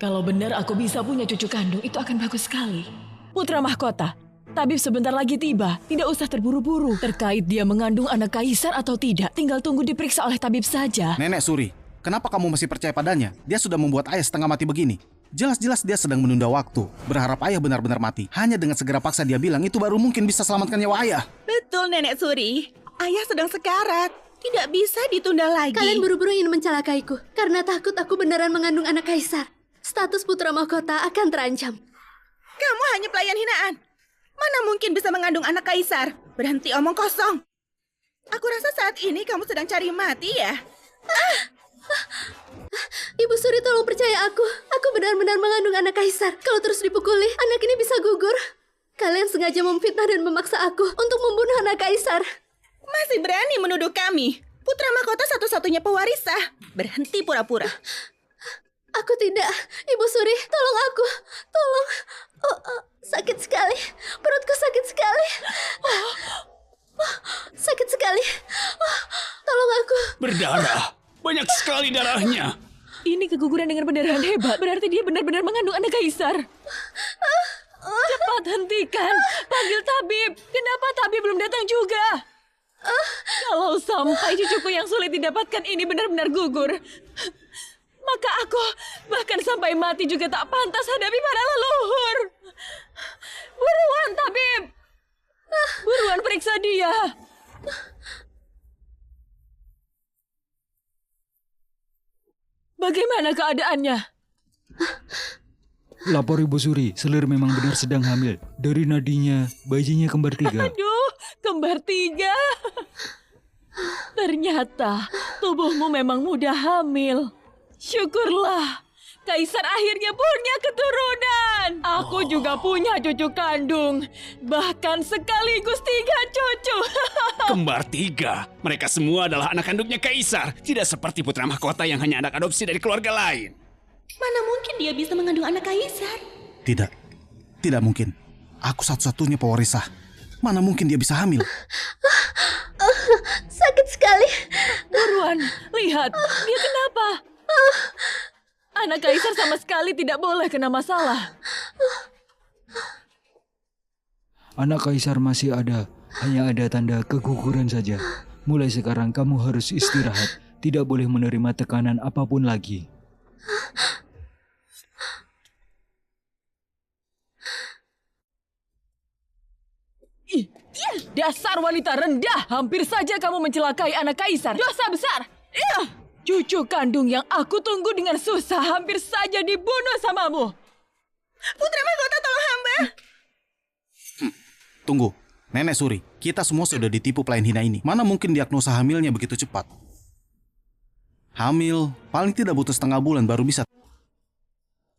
Kalau benar aku bisa punya cucu kandung, itu akan bagus sekali. Putra Mahkota, tabib sebentar lagi tiba. Tidak usah terburu-buru. Terkait dia mengandung anak Kaisar atau tidak, tinggal tunggu diperiksa oleh tabib saja. Nenek Suri, kenapa kamu masih percaya padanya? Dia sudah membuat ayah setengah mati begini. Jelas-jelas dia sedang menunda waktu. Berharap ayah benar-benar mati. Hanya dengan segera paksa dia bilang itu baru mungkin bisa selamatkan nyawa ayah. Betul, Nenek Suri. Ayah sedang sekarat. Tidak bisa ditunda lagi. Kalian buru-buru ingin mencelakaiku. Karena takut aku beneran mengandung anak Kaisar. Status Putra Mahkota akan terancam. Kamu hanya pelayan hinaan. Mana mungkin bisa mengandung anak Kaisar? Berhenti omong kosong. Aku rasa saat ini kamu sedang cari mati ya? Ibu Suri, tolong percaya aku. Aku benar-benar mengandung anak Kaisar. Kalau terus dipukuli, anak ini bisa gugur. Kalian sengaja memfitnah dan memaksa aku untuk membunuh anak Kaisar. Masih berani menuduh kami? Putra Mahkota satu-satunya pewaris sah. Berhenti pura-pura. Aku tidak. Ibu Suri, tolong aku. Tolong. Sakit sekali. Perutku sakit sekali. Sakit sekali. Tolong aku. Berdarah. Banyak sekali darahnya. Ini keguguran dengan pendarahan hebat. Berarti dia benar-benar mengandung anak Kaisar. Cepat hentikan. Panggil tabib. Kenapa tabib belum datang juga? Kalau sampai cucuku yang sulit didapatkan ini benar-benar gugur, maka aku bahkan sampai mati juga tak pantas hadapi para leluhur. Buruan tabib. Buruan periksa dia. Bagaimana keadaannya? Lapor Ibu Suri, Selir memang benar sedang hamil. Dari nadinya, bayinya kembar 3. Aduh, kembar 3. Ternyata tubuhmu memang mudah hamil. Syukurlah, Kaisar akhirnya punya keturunan. Aku juga punya cucu kandung. Bahkan sekaligus 3 cucu. Kembar 3. Mereka semua adalah anak kandungnya Kaisar. Tidak seperti Putra Mahkota yang hanya anak adopsi dari keluarga lain. Mana mungkin dia bisa mengandung anak Kaisar? Tidak. Tidak mungkin. Aku satu-satunya pewaris sah. Mana mungkin dia bisa hamil? Sakit sekali. Buruan, lihat, dia kenapa? Anak kaisar sama sekali tidak boleh kena masalah. Anak kaisar masih ada, hanya ada tanda keguguran saja. Mulai sekarang kamu harus istirahat, tidak boleh menerima tekanan apapun lagi. Ih, dasar wanita rendah! Hampir saja kamu mencelakai anak kaisar. Dosa besar! Cucu kandung yang aku tunggu dengan susah hampir saja dibunuh samamu. Putra mahkota, tolong hamba. Tunggu, Nenek Suri, kita semua sudah ditipu pelayan hina ini. Mana mungkin diagnosa hamilnya begitu cepat? Hamil, paling tidak butuh setengah bulan baru bisa.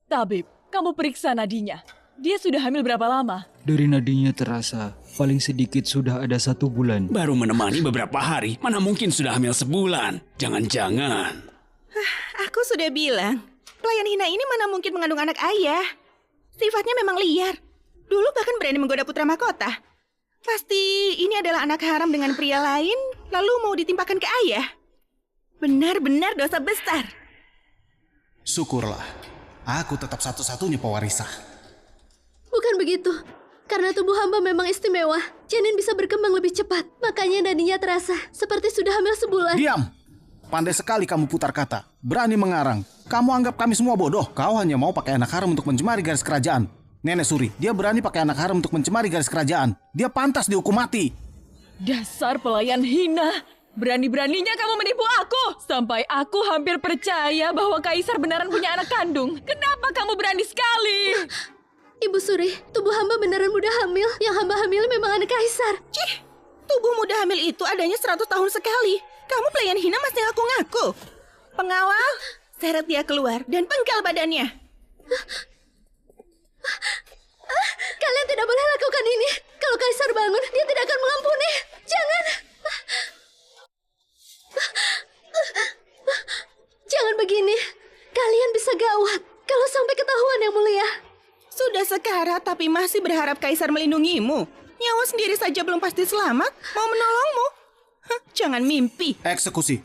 Tabib, kamu periksa nadinya. Dia sudah hamil berapa lama? Dari nadinya terasa, paling sedikit sudah ada 1 bulan. Baru menemani beberapa hari, mana mungkin sudah hamil sebulan? Jangan-jangan. Aku sudah bilang, pelayan hina ini mana mungkin mengandung anak ayah. Sifatnya memang liar. Dulu bahkan berani menggoda putra mahkota. Pasti ini adalah anak haram dengan pria lain, lalu mau ditimpakan ke ayah. Benar-benar dosa besar. Syukurlah, aku tetap satu-satunya pewarisah. Bukan begitu. Karena tubuh hamba memang istimewa, janin bisa berkembang lebih cepat. Makanya nadinya terasa seperti sudah hamil sebulan. Diam! Pandai sekali kamu putar kata. Berani mengarang. Kamu anggap kami semua bodoh. Kau hanya mau pakai anak haram untuk mencemari garis kerajaan. Nenek Suri, dia berani pakai anak haram untuk mencemari garis kerajaan. Dia pantas dihukum mati. Dasar pelayan hina! Berani-beraninya kamu menipu aku! Sampai aku hampir percaya bahwa kaisar beneran punya anak kandung. Kenapa kamu berani sekali? Ibu Suri, tubuh hamba beneran muda hamil. Yang hamba hamil memang anak kaisar. Cih, tubuh muda hamil itu adanya 100 tahun sekali. Kamu pelayan hina masih ngaku-ngaku. Pengawal, seret dia keluar dan penggal badannya. Kalian tidak boleh lakukan ini. Kalau kaisar bangun, dia tidak akan mengampuni. Jangan. Jangan begini. Kalian bisa gawat kalau sampai ketahuan, Yang Mulia. Sudah sekarat tapi masih berharap kaisar melindungimu. Nyawa sendiri saja belum pasti selamat, mau menolongmu. Jangan mimpi. Eksekusi.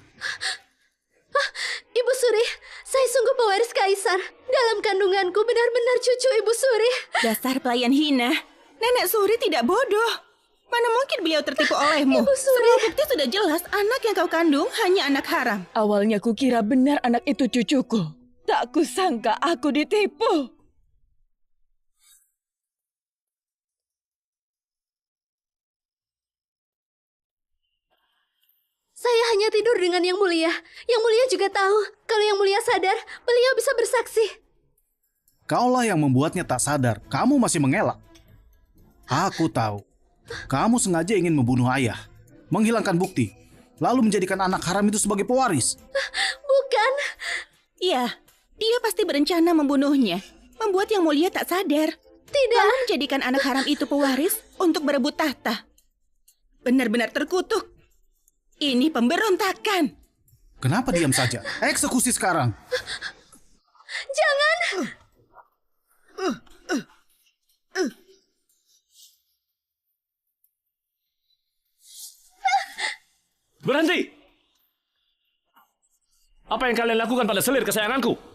Ibu Suri, saya sungguh pewaris kaisar. Dalam kandunganku benar-benar cucu Ibu Suri. Dasar pelayan hina. Nenek Suri tidak bodoh. Mana mungkin beliau tertipu olehmu? Ibu Suri. Semua bukti sudah jelas anak yang kau kandung hanya anak haram. Awalnya kukira benar anak itu cucuku. Tak kusangka aku ditipu. Saya hanya tidur dengan Yang Mulia. Yang Mulia juga tahu. Kalau Yang Mulia sadar, beliau bisa bersaksi. Kaulah yang membuatnya tak sadar. Kamu masih mengelak. Aku tahu. Kamu sengaja ingin membunuh ayah. Menghilangkan bukti. Lalu menjadikan anak haram itu sebagai pewaris. Bukan. Iya, dia pasti berencana membunuhnya. Membuat Yang Mulia tak sadar. Tidak. Lalu menjadikan anak haram itu pewaris untuk berebut tahta. Benar-benar terkutuk. Ini pemberontakan. Kenapa diam saja? Eksekusi sekarang. Jangan. Berhenti! Apa yang kalian lakukan pada selir kesayanganku?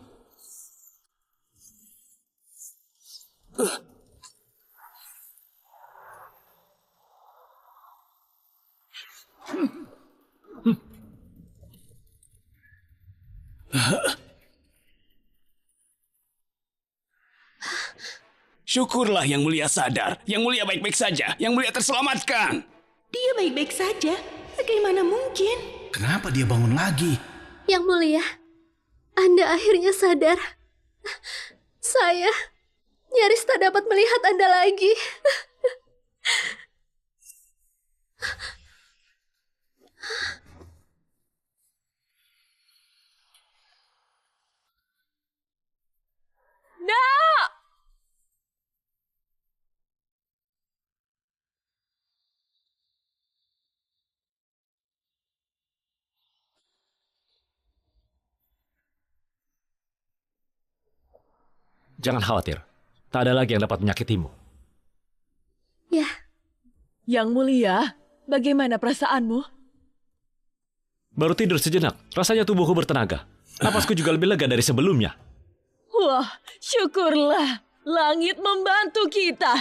Syukurlah Yang Mulia sadar. Yang Mulia baik-baik saja. Yang Mulia terselamatkan. Dia baik-baik saja. Bagaimana mungkin? Kenapa dia bangun lagi? Yang Mulia, Anda akhirnya sadar. Saya nyaris tak dapat melihat Anda lagi. Nak! Jangan khawatir. Tak ada lagi yang dapat menyakitimu. Ya. Yang Mulia, bagaimana perasaanmu? Baru tidur sejenak, rasanya tubuhku bertenaga. Napasku juga lebih lega dari sebelumnya. Wah, syukurlah. Langit membantu kita.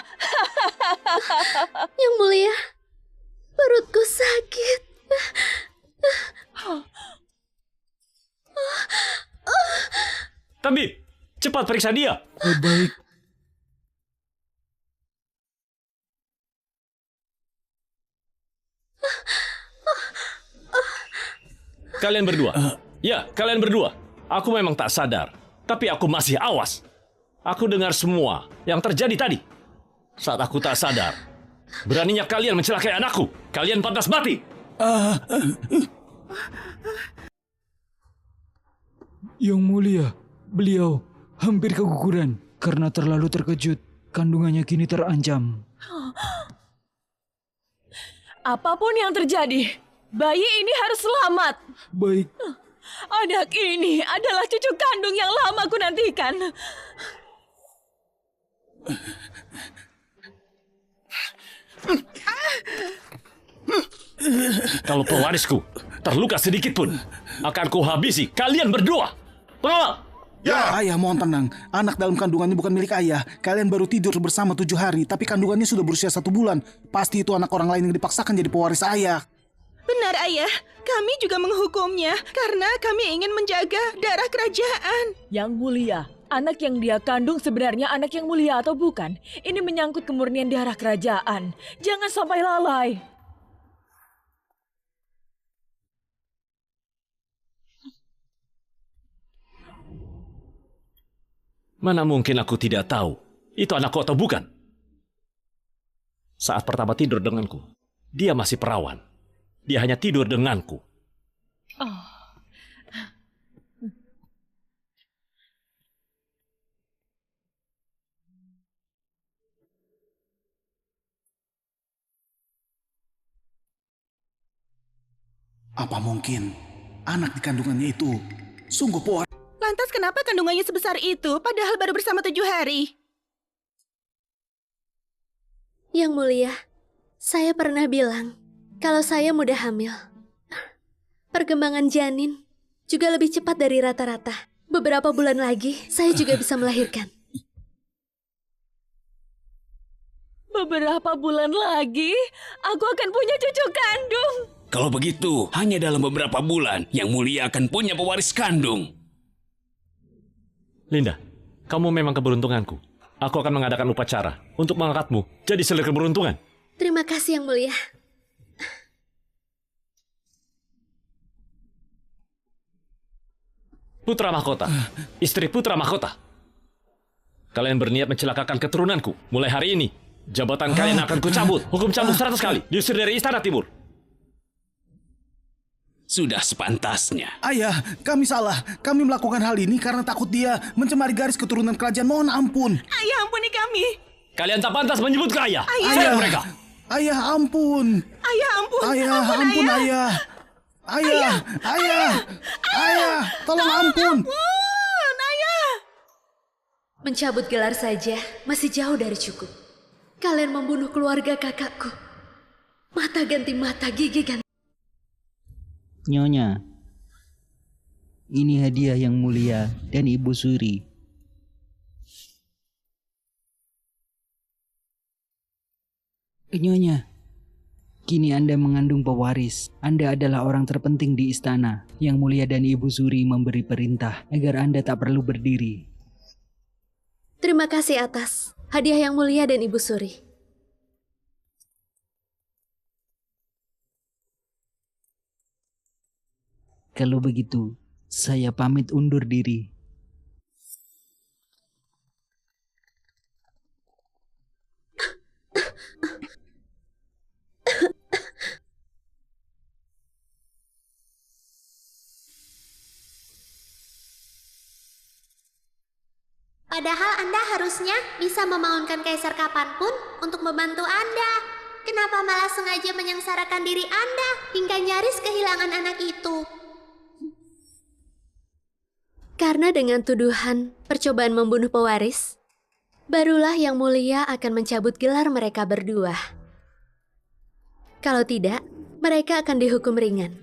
Yang Mulia, perutku sakit. Tabib, cepat periksa dia. Baik. Kalian berdua. Ya, kalian berdua. Aku memang tak sadar, tapi aku masih awas. Aku dengar semua yang terjadi tadi. Saat aku tak sadar, beraninya kalian mencelakai anakku. Kalian pantas mati. Yang Mulia, beliau hampir keguguran karena terlalu terkejut. Kandungannya kini terancam. Apapun yang terjadi, bayi ini harus selamat. Baik. Anak ini adalah cucu kandung yang lama aku nantikan. Kalau pewarisku terluka sedikit pun, akan kuhabisi kalian berdua. Pengawal! Ya. Ayah, mohon tenang. Anak dalam kandungan ini bukan milik ayah. Kalian baru tidur bersama 7 hari, tapi kandungannya sudah berusia 1 bulan. Pasti itu anak orang lain yang dipaksakan jadi pewaris ayah. Benar, Ayah. Kami juga menghukumnya karena kami ingin menjaga darah kerajaan. Yang Mulia, anak yang dia kandung sebenarnya anak yang mulia atau bukan? Ini menyangkut kemurnian darah kerajaan. Jangan sampai lalai. Mana mungkin aku tidak tahu itu anakku atau bukan? Saat pertama tidur denganku, dia masih perawan. Dia hanya tidur denganku. Oh. Apa mungkin anak di kandungannya itu sungguh pewaris? Lantas kenapa kandungannya sebesar itu padahal baru bersama 7 hari? Yang Mulia, saya pernah bilang kalau saya mudah hamil. Perkembangan janin juga lebih cepat dari rata-rata. Beberapa bulan lagi, saya juga bisa melahirkan. Beberapa bulan lagi, aku akan punya cucu kandung. Kalau begitu, hanya dalam beberapa bulan, Yang Mulia akan punya pewaris kandung. Linda, kamu memang keberuntunganku. Aku akan mengadakan upacara untuk mengangkatmu jadi selir keberuntungan. Terima kasih, Yang Mulia. Putra mahkota, istri putra mahkota. Kalian berniat mencelakakan keturunanku. Mulai hari ini, jabatan kalian akan kucabut. Hukum cambuk 100 kali, diusir dari Istana Timur. Sudah sepantasnya. Ayah, kami salah. Kami melakukan hal ini karena takut dia mencemari garis keturunan kerajaan. Mohon ampun. Ayah, ampuni kami. Kalian tak pantas menyebut ke ayah. Ayah, mereka. Ayah, ampun. Ayah, ampun. Ayah, ampun, ayah. Ayah, ayah, ayah, tolong ampun. Ayah. Mencabut gelar saja masih jauh dari cukup. Kalian membunuh keluarga kakakku. Mata ganti mata, gigi ganti. Nyonya, ini hadiah Yang Mulia dan Ibu Suri. Nyonya, kini Anda mengandung pewaris. Anda adalah orang terpenting di istana. Yang Mulia dan Ibu Suri memberi perintah agar Anda tak perlu berdiri. Terima kasih atas hadiah Yang Mulia dan Ibu Suri. Kalau begitu, saya pamit undur diri. Padahal Anda harusnya bisa memaunkan kaisar kapanpun untuk membantu Anda. Kenapa malah sengaja menyengsarakan diri Anda hingga nyaris kehilangan anak itu? Karena dengan tuduhan percobaan membunuh pewaris, barulah Yang Mulia akan mencabut gelar mereka berdua. Kalau tidak, mereka akan dihukum ringan.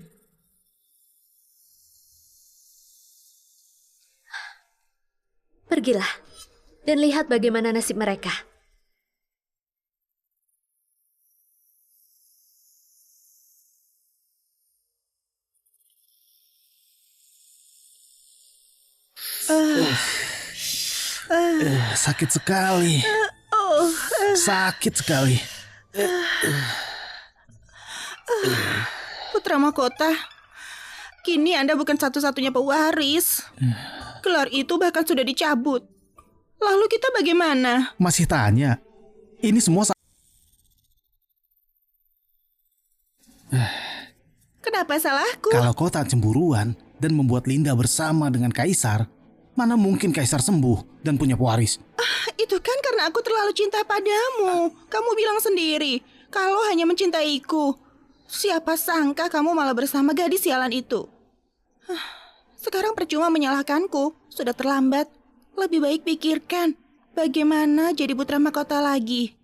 Pergilah dan lihat bagaimana nasib mereka. Sakit sekali. Sakit sekali. Putra Mahkota, kini Anda bukan satu-satunya pewaris. Gelar itu bahkan sudah dicabut. Lalu kita bagaimana? Masih tanya? Ini semua Kenapa salahku? Kalau kau tak cemburuan dan membuat Linda bersama dengan Kaisar, mana mungkin Kaisar sembuh dan punya pewaris? Itu kan karena aku terlalu cinta padamu. Kamu bilang sendiri, kalau hanya mencintaiku. Siapa sangka kamu malah bersama gadis sialan itu. Sekarang percuma menyalahkanku. Sudah terlambat. Lebih baik pikirkan bagaimana jadi putra mahkota lagi.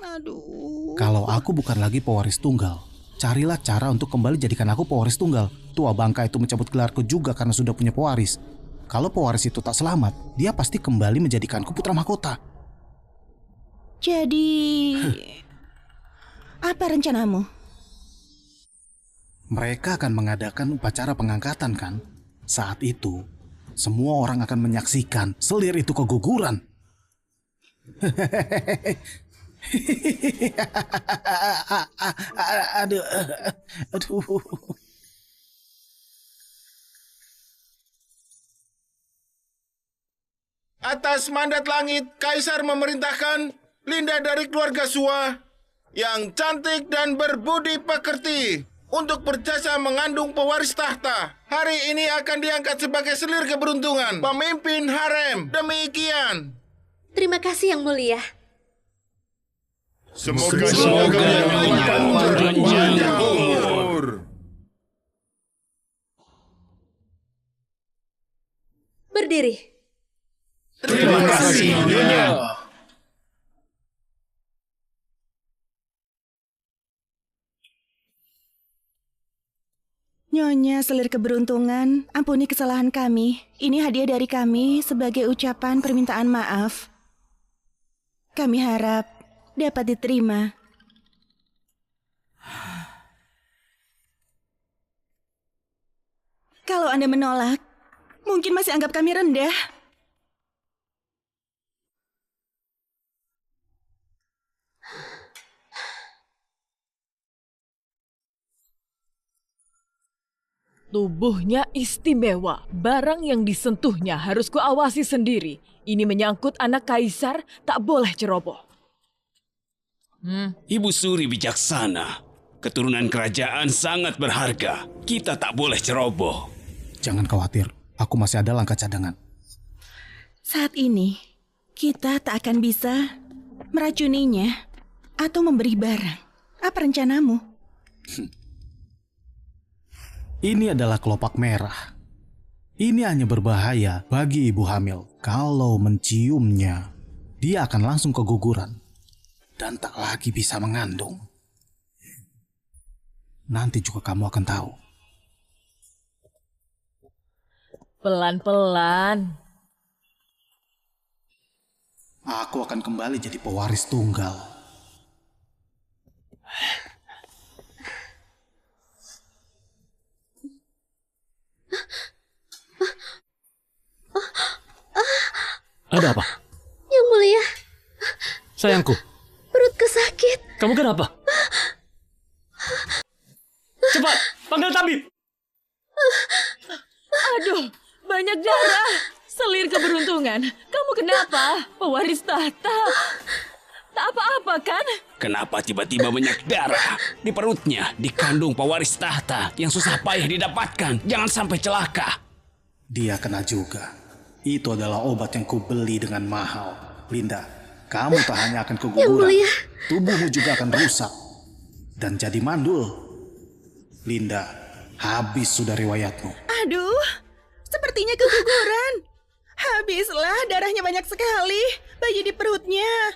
Aduh. Kalau aku bukan lagi pewaris tunggal, carilah cara untuk kembali jadikan aku pewaris tunggal. Tua bangka itu mencabut gelarku juga karena sudah punya pewaris. Kalau pewaris itu tak selamat, dia pasti kembali menjadikanku putra mahkota. Jadi, apa rencanamu? Mereka akan mengadakan upacara pengangkatan kan? Saat itu, semua orang akan menyaksikan selir itu keguguran. Aduh. Atas mandat langit, Kaisar memerintahkan Linda dari keluarga Sua yang cantik dan berbudi pekerti untuk berjasa mengandung pewaris tahta. Hari ini akan diangkat sebagai selir keberuntungan, pemimpin harem. Demikian. Terima kasih Yang Mulia. Semoga panjang umur. Berdiri. Terima kasih, Nyonya. Nyonya selir keberuntungan, ampuni kesalahan kami. Ini hadiah dari kami sebagai ucapan permintaan maaf. Kami harap dapat diterima. Kalau Anda menolak, mungkin masih anggap kami rendah. Tubuhnya istimewa. Barang yang disentuhnya harus kuawasi sendiri. Ini menyangkut anak kaisar, tak boleh ceroboh. Ibu Suri bijaksana. Keturunan kerajaan sangat berharga. Kita tak boleh ceroboh. Jangan khawatir, aku masih ada langkah cadangan. Saat ini, kita tak akan bisa meracuninya atau memberi barang. Apa rencanamu? Ini adalah kelopak merah. Ini hanya berbahaya bagi ibu hamil. Kalau menciumnya, dia akan langsung keguguran dan tak lagi bisa mengandung. Nanti juga kamu akan tahu. Pelan-pelan. Aku akan kembali jadi pewaris tunggal. Ada apa? Yang Mulia, Sayangku, perutku sakit. kamu kenapa? Cepat, panggil tabib! Aduh, banyak darah. Selir keberuntungan. Kamu kenapa? Pewaris tahta. Tak apa-apa kan? Kenapa tiba-tiba banyak darah? Di perutnya dikandung pewaris tahta yang susah payah didapatkan. Jangan sampai celaka. Dia kena juga. Itu adalah obat yang kubeli dengan mahal. Linda, kamu tak hanya akan keguguran, tubuhmu juga akan rusak dan jadi mandul. Linda, habis sudah riwayatmu. Aduh, sepertinya keguguran. Habislah, darahnya banyak sekali. Bayi di perutnya.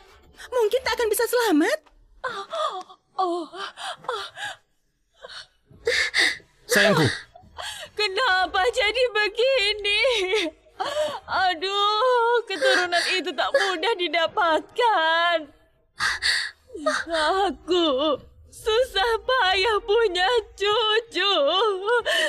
Mungkin tak akan bisa selamat. Sayangku, kenapa jadi begini? Aduh, keturunan itu tak mudah didapatkan. Aku susah payah punya cucu,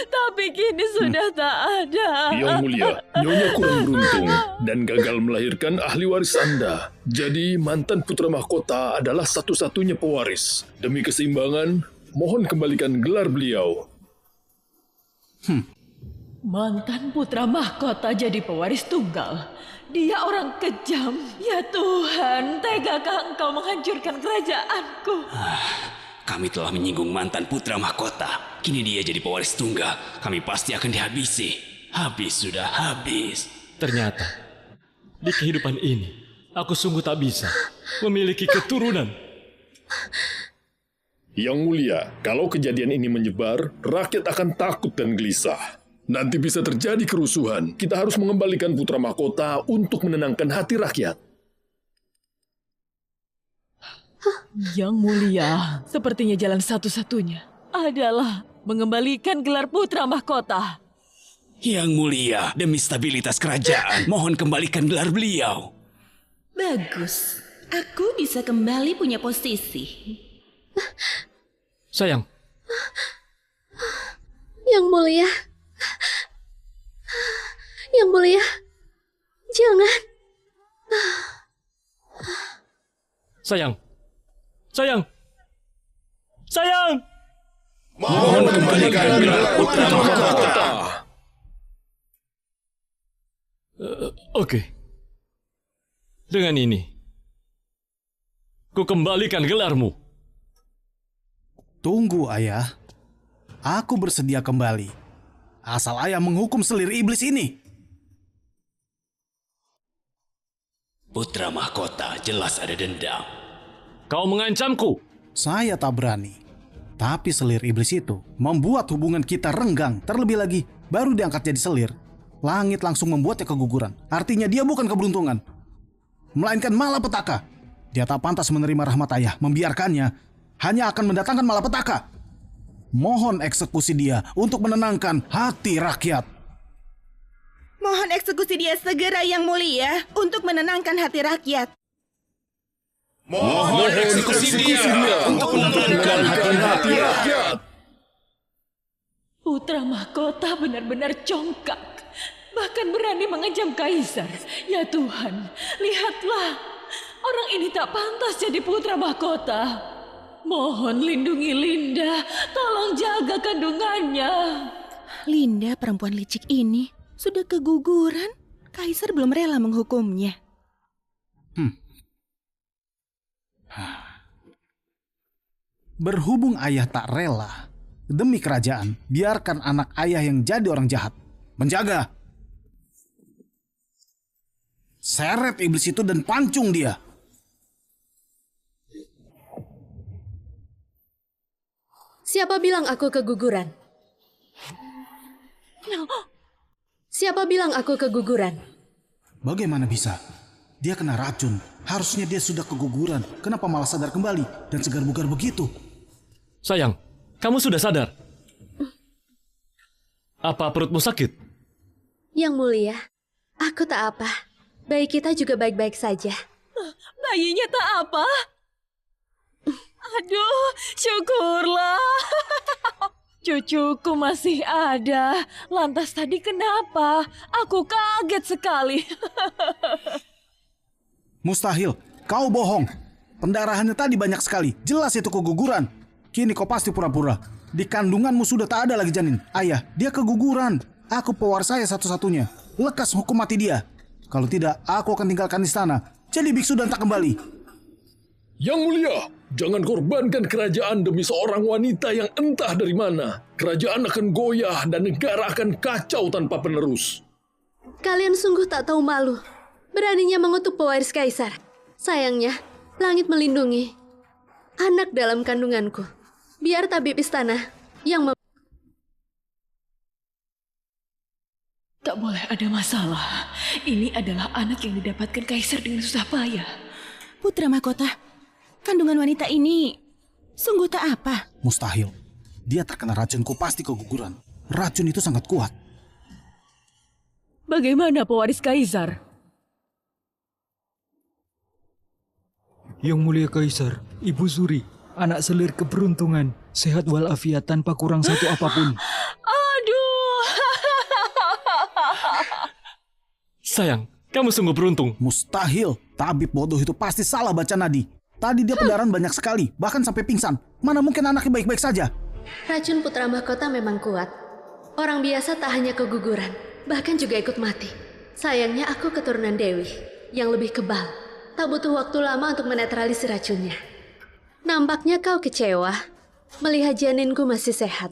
tapi kini sudah tak ada. Yang mulia, Nyonya kurang beruntung dan gagal melahirkan ahli waris Anda. Jadi mantan putra mahkota adalah satu-satunya pewaris. Demi keseimbangan, mohon kembalikan gelar beliau. Mantan putra mahkota jadi pewaris tunggal. Dia orang kejam. Ya Tuhan, tegakah engkau menghancurkan kerajaanku? Kami telah menyinggung mantan putra mahkota. Kini dia jadi pewaris tunggal. Kami pasti akan dihabisi. Habis sudah habis. Ternyata, di kehidupan ini, aku sungguh tak bisa memiliki keturunan. Yang mulia, kalau kejadian ini menyebar, rakyat akan takut dan gelisah. Nanti bisa terjadi kerusuhan. Kita harus mengembalikan putra mahkota untuk menenangkan hati rakyat. Yang mulia, sepertinya jalan satu-satunya adalah mengembalikan gelar putra mahkota. Yang mulia, demi stabilitas kerajaan, mohon kembalikan gelar beliau. Bagus. Aku bisa kembali punya posisi. Sayang. Yang mulia. Yang mulia. Jangan. Sayang. Sayang. Sayang. Mohon kembalikan gelar putra mahkota. Oke. Dengan ini, ku kembalikan gelarmu. Tunggu, Ayah. Aku bersedia kembali. Asal Ayah menghukum selir iblis ini. Putra mahkota jelas ada dendam. Kau mengancamku. Saya tak berani. Tapi selir iblis itu membuat hubungan kita renggang. Terlebih lagi, baru diangkat jadi selir. Langit langsung membuatnya keguguran. Artinya dia bukan keberuntungan, melainkan malapetaka. Dia tak pantas menerima rahmat Ayah. Membiarkannya hanya akan mendatangkan malapetaka. Mohon eksekusi dia untuk menenangkan hati rakyat. Mohon eksekusi dia segera, Yang Mulia, untuk menenangkan hati rakyat. Mohon eksekusi dia untuk menenangkan hati rakyat. Putra mahkota benar-benar congkak. Bahkan berani mengancam kaisar. Ya Tuhan, lihatlah. Orang ini tak pantas jadi putra mahkota. Mohon lindungi Linda. Tolong jaga kandungannya. Linda, perempuan licik ini, sudah keguguran. Kaisar belum rela menghukumnya. Berhubung Ayah tak rela, demi kerajaan, biarkan anak Ayah yang jadi orang jahat menjaga. Seret iblis itu dan pancung dia. Siapa bilang aku keguguran? Siapa bilang aku keguguran? Bagaimana bisa? Dia kena racun. Harusnya dia sudah keguguran. Kenapa malah sadar kembali dan segar bugar begitu? Sayang, kamu sudah sadar? Apa perutmu sakit? Yang mulia, aku tak apa. Bayi kita juga baik-baik saja. Bayinya tak apa? Aduh, syukurlah. Cucuku masih ada. Lantas tadi kenapa? Aku kaget sekali. Mustahil, kau bohong. Pendarahannya tadi banyak sekali. Jelas itu keguguran. Kini kau pasti pura-pura. Di kandunganmu sudah tak ada lagi janin. Ayah, dia keguguran. Aku pewaris saya satu-satunya. Lekas hukum mati dia. Kalau tidak, aku akan tinggalkan istana. Jadi biksu dan tak kembali. Yang mulia, jangan korbankan kerajaan demi seorang wanita yang entah dari mana. Kerajaan akan goyah dan negara akan kacau tanpa penerus. Kalian sungguh tak tahu malu. Beraninya mengutuk pewaris kaisar. Sayangnya, langit melindungi anak dalam kandunganku. Biar tabib istana yang Tak boleh ada masalah. Ini adalah anak yang didapatkan kaisar dengan susah payah. Putra mahkota, kandungan wanita ini sungguh tak apa. Mustahil. Dia terkena racunku pasti keguguran. Racun itu sangat kuat. Bagaimana pewaris kaisar? Yang mulia Kaisar, Ibu Suri, anak selir keberuntungan, sehat walafiat tanpa kurang satu apapun. Aduh. Sayang, kamu sungguh beruntung. Mustahil. Tabib bodoh itu pasti salah baca nadi. Tadi dia pendarahan banyak sekali, bahkan sampai pingsan. Mana mungkin anaknya baik-baik saja? Racun putra mahkota memang kuat. Orang biasa tak hanya keguguran, bahkan juga ikut mati. Sayangnya aku keturunan Dewi, yang lebih kebal. Tak butuh waktu lama untuk menetralisir racunnya. Nampaknya kau kecewa melihat janinku masih sehat.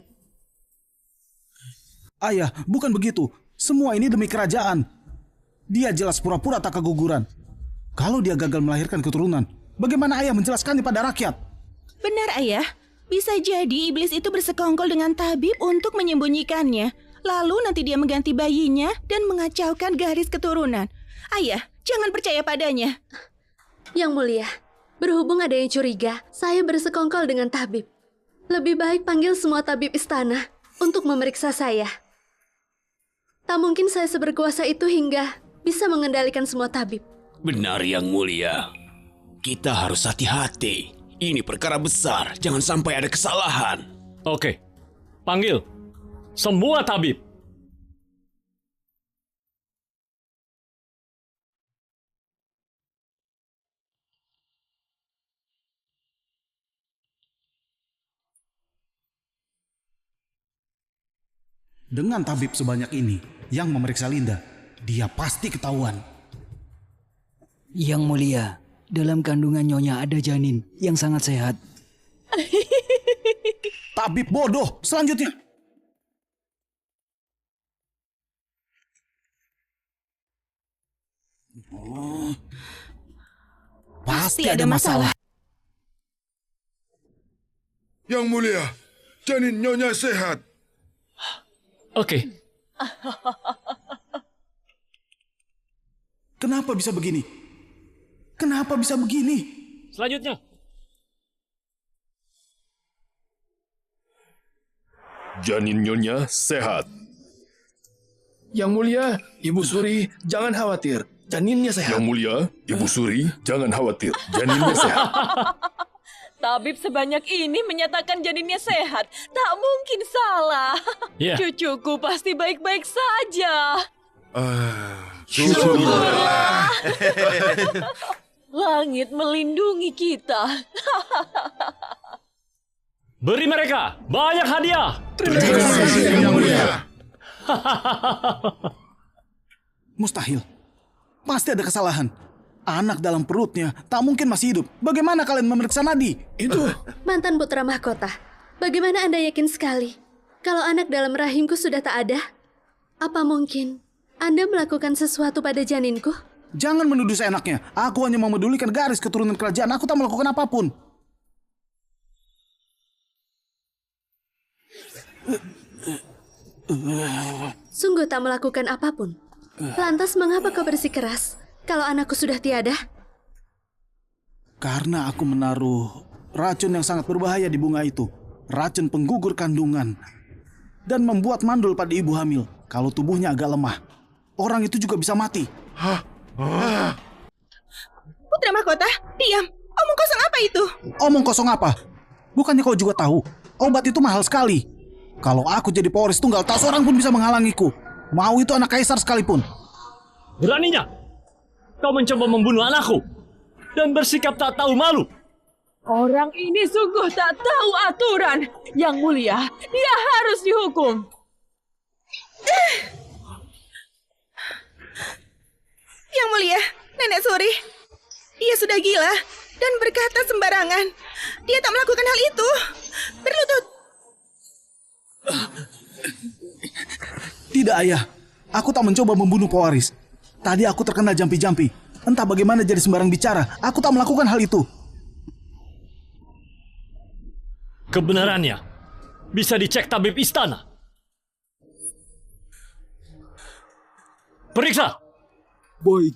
Ayah, bukan begitu. Semua ini demi kerajaan. Dia jelas pura-pura tak keguguran. Kalau dia gagal melahirkan keturunan, bagaimana ayah menjelaskannya pada rakyat? Benar, Ayah. Bisa jadi iblis itu bersekongkol dengan tabib untuk menyembunyikannya. Lalu nanti dia mengganti bayinya dan mengacaukan garis keturunan. Ayah, jangan percaya padanya. Yang mulia, berhubung ada yang curiga, saya bersekongkol dengan tabib. Lebih baik panggil semua tabib istana untuk memeriksa saya. Tak mungkin saya seberkuasa itu hingga bisa mengendalikan semua tabib. Benar, Yang Mulia. Kita harus hati-hati. Ini perkara besar, jangan sampai ada kesalahan. Oke, panggil semua tabib. Dengan tabib sebanyak ini yang memeriksa Linda, dia pasti ketahuan. Yang mulia, dalam kandungan Nyonya ada janin yang sangat sehat. Tabib bodoh, selanjutnya. Pasti ada masalah. Yang mulia, janin Nyonya sehat. Oke. Kenapa bisa begini? Kenapa bisa begini? Selanjutnya. Janin Nyonya sehat. Yang mulia, Ibu Suri, jangan khawatir. Janinnya sehat. Yang mulia, Ibu Suri, jangan khawatir. Janinnya sehat. Tabib sebanyak ini menyatakan janinnya sehat. Tak mungkin salah. Yeah. Cucuku pasti baik-baik saja. Syukurlah. Langit melindungi kita. Beri mereka banyak hadiah. Terima kasih, Yang Mulia. Mustahil. Pasti ada kesalahan. Anak dalam perutnya tak mungkin masih hidup. Bagaimana kalian memeriksa nadi? Itu. Mantan putra mahkota, bagaimana Anda yakin sekali kalau anak dalam rahimku sudah tak ada? Apa mungkin Anda melakukan sesuatu pada janinku? Jangan menuduh seenaknya. Aku hanya memedulikan garis keturunan kerajaan. Aku tak melakukan apapun. Sungguh tak melakukan apapun. Lantas mengapa kau bersikeras kalau anakku sudah tiada? Karena aku menaruh racun yang sangat berbahaya di bunga itu. Racun penggugur kandungan. Dan membuat mandul pada ibu hamil. Kalau tubuhnya agak lemah, orang itu juga bisa mati. Putra mahkota, diam. Omong kosong apa itu? Omong kosong apa? Bukannya kau juga tahu, obat itu mahal sekali. Kalau aku jadi pewaris tunggal, tak seorang pun bisa menghalangiku. Mau itu anak kaisar sekalipun. Beraninya kau mencoba membunuh anakku dan bersikap tak tahu malu. Orang ini sungguh tak tahu aturan. Yang mulia, dia harus dihukum. Yang mulia, Nenek Suri. Dia sudah gila dan berkata sembarangan. Dia tak melakukan hal itu. Berlutut. Tidak, ayah. Aku tak mencoba membunuh pewaris. Tadi aku terkena jampi-jampi. Entah bagaimana jadi sembarang bicara. Aku tak melakukan hal itu. Kebenarannya bisa dicek tabib istana. Periksa. Baik.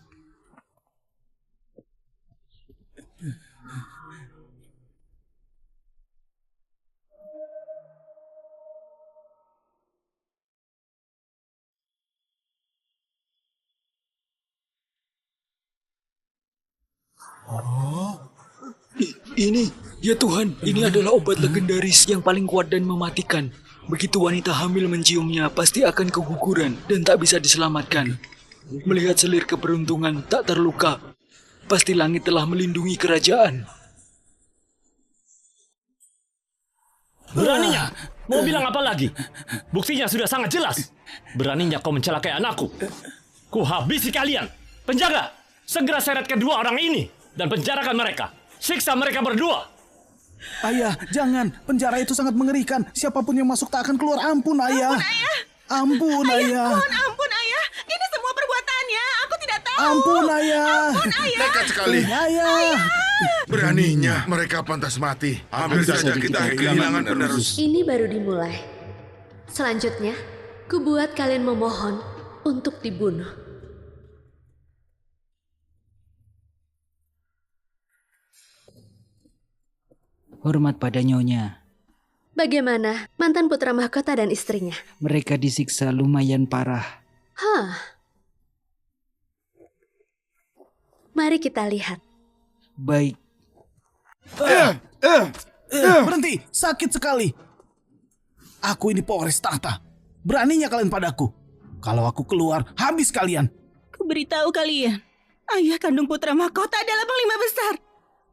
Ini, ya Tuhan, ini adalah obat legendaris yang paling kuat dan mematikan. Begitu wanita hamil menciumnya, pasti akan keguguran dan tak bisa diselamatkan. Melihat selir keberuntungan tak terluka, pasti langit telah melindungi kerajaan. Beraninya? Mau bilang apa lagi? Buktinya sudah sangat jelas. Beraninya kau mencelakai anakku. Ku habisi kalian. Penjaga, segera seret kedua orang ini dan penjarakan mereka. Siksa mereka berdua. Ayah, jangan. Penjara itu sangat mengerikan. Siapapun yang masuk tak akan keluar. Ampun, Ayah. Ampun, Ayah. Ampun, Ayah. Ini semua perbuatannya. Aku tidak tahu. Ampun, Ayah. Ampun, Ayah. Nekat sekali. Ayah. Beraninya mereka pantas mati. Hampir saja kita kehilangan penerus. Ini baru dimulai. Selanjutnya, kubuat kalian memohon untuk dibunuh. Hormat pada nyonya. Bagaimana mantan putra mahkota dan istrinya? Mereka disiksa lumayan parah. Mari kita lihat. Baik. Berhenti, sakit sekali. Aku ini pewaris tahta. Beraninya kalian padaku. Kalau aku keluar, habis kalian. Kuberitahu kalian, ayah kandung putra mahkota adalah panglima besar.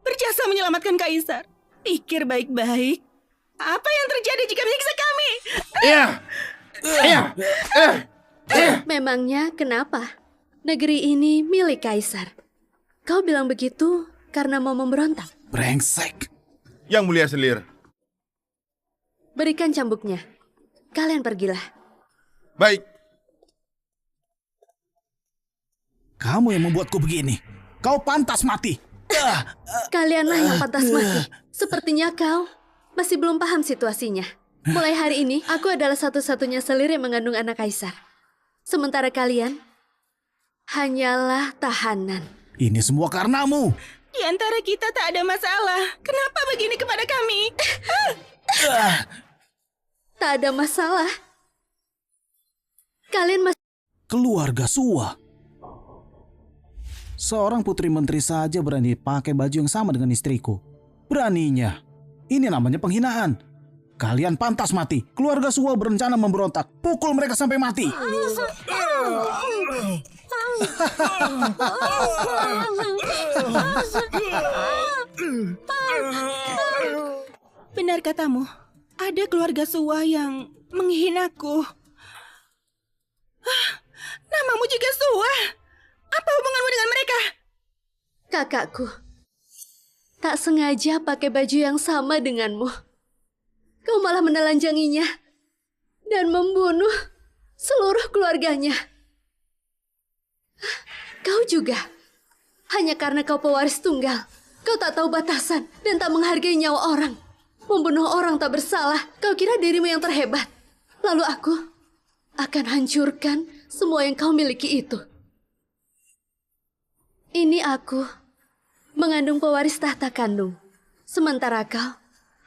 Berjasa menyelamatkan kaisar. Pikir baik-baik. Apa yang terjadi jika menyiksa kami? Memangnya kenapa? Negeri ini milik kaisar. Kau bilang begitu karena mau memberontak. Brengsek. Yang mulia Selir. Berikan cambuknya. Kalian pergilah. Baik. Kamu yang membuatku begini. Kau pantas mati. Kalianlah yang pantas mati. Sepertinya kau masih belum paham situasinya. Mulai hari ini, aku adalah satu-satunya selir yang mengandung anak kaisar. Sementara kalian hanyalah tahanan. Ini semua karenamu. Di antara kita tak ada masalah. Kenapa begini kepada kami? Tak ada masalah. Kalian masih... Keluarga Suwa. Seorang putri menteri saja berani pakai baju yang sama dengan istriku. Beraninya. Ini namanya penghinaan. Kalian pantas mati. Keluarga Suwa berencana memberontak. Pukul mereka sampai mati. Benar katamu. Ada keluarga Suwa yang menghinaku. Namamu juga Suwa. Apa hubunganmu dengan mereka? Kakakku. Tak sengaja pakai baju yang sama denganmu. Kau malah menelanjanginya dan membunuh seluruh keluarganya. Kau juga. Hanya karena kau pewaris tunggal. Kau tak tahu batasan dan tak menghargai nyawa orang. Membunuh orang tak bersalah. Kau kira dirimu yang terhebat. Lalu aku akan hancurkan semua yang kau miliki itu. Ini aku mengandung pewaris tahta kandung. Sementara kau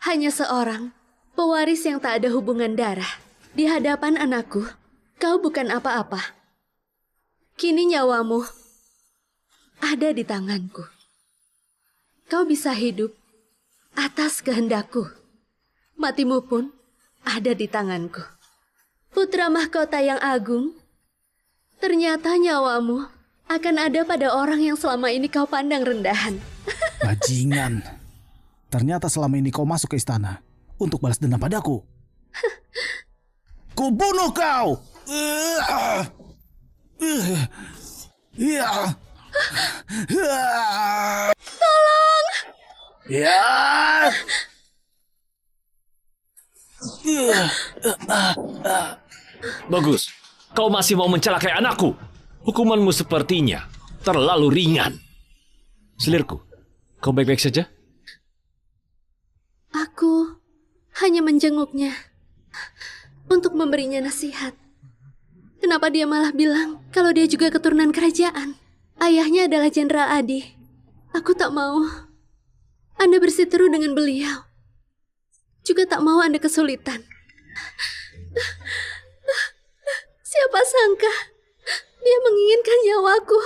hanya seorang pewaris yang tak ada hubungan darah. Di hadapan anakku, kau bukan apa-apa. Kini nyawamu ada di tanganku. Kau bisa hidup atas kehendakku. Matimu pun ada di tanganku. Putra mahkota yang agung, ternyata nyawamu akan ada pada orang yang selama ini kau pandang rendahan. Bajingan. Ternyata selama ini kau masuk ke istana untuk balas dendam padaku. Ku bunuh kau. Tolong. Bagus. Kau masih mau mencelakai anakku. Hukumanmu sepertinya terlalu ringan. Selirku, kau baik-baik saja? Aku hanya menjenguknya untuk memberinya nasihat. Kenapa dia malah bilang kalau dia juga keturunan kerajaan? Ayahnya adalah Jenderal Adi. Aku tak mau Anda berseteru dengan beliau. Juga tak mau Anda kesulitan. Siapa sangka dia menginginkan nyawaku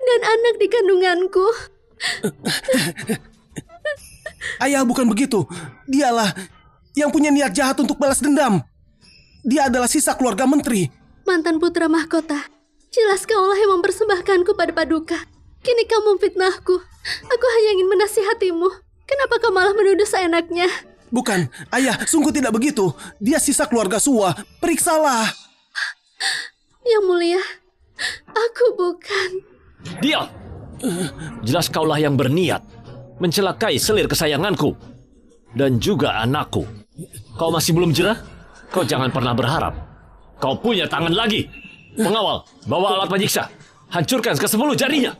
dan anak di kandunganku. Ayah, bukan begitu. Dialah yang punya niat jahat untuk balas dendam. Dia adalah sisa keluarga menteri. Mantan putra mahkota, jelas kaulah yang mempersembahkanku pada Paduka. Kini kau memfitnahku. Aku hanya ingin menasihatimu. Kenapa kau malah menuduh seenaknya? Bukan, ayah, sungguh tidak begitu. Dia sisa keluarga Suwa. Periksalah. Yang mulia, aku bukan. Diam! Jelas kaulah yang berniat mencelakai selir kesayanganku dan juga anakku. Kau masih belum jerah? Kau jangan pernah berharap. Kau punya tangan lagi. Pengawal, bawa alat penyiksa. Hancurkan ke-10 jarinya.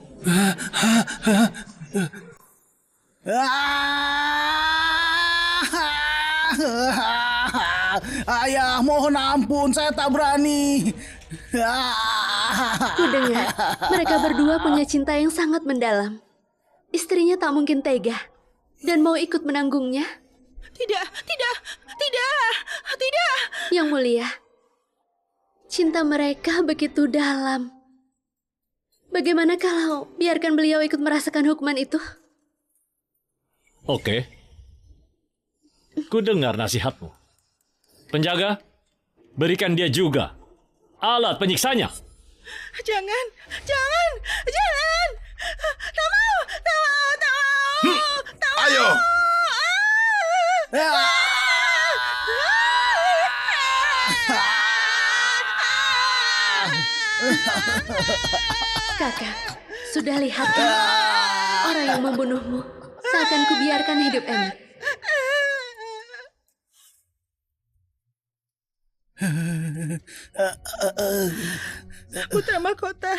Ayah, mohon ampun, saya tak berani. Kudengar, mereka berdua punya cinta yang sangat mendalam. Istrinya tak mungkin tega dan mau ikut menanggungnya. Tidak. Yang mulia, cinta mereka begitu dalam. Bagaimana kalau biarkan beliau ikut merasakan hukuman itu? Oke. Ku dengar nasihatmu. Penjaga, berikan dia juga alat penyiksanya. Jangan. Tak mau. Ayo. Kakak, sudah lihat kan? Orang yang membunuhmu tak akan kubiarkan hidup enak. Putra mahkota,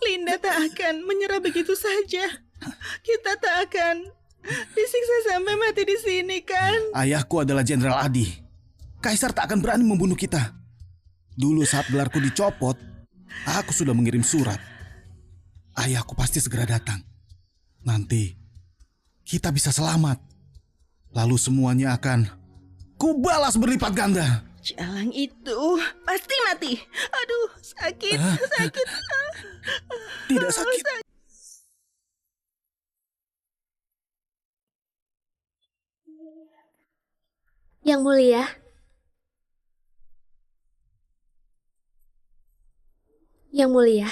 Linda tak akan menyerah begitu saja. Kita tak akan disiksa sampai mati di sini, kan? Ayahku adalah Jenderal Adi. Kaisar tak akan berani membunuh kita. Dulu saat gelarku dicopot, aku sudah mengirim surat. Ayahku pasti segera datang. Nanti kita bisa selamat. Lalu semuanya akan kubalas berlipat ganda. Jalang itu pasti mati. Aduh, sakit. Tidak sakit. Yang mulia,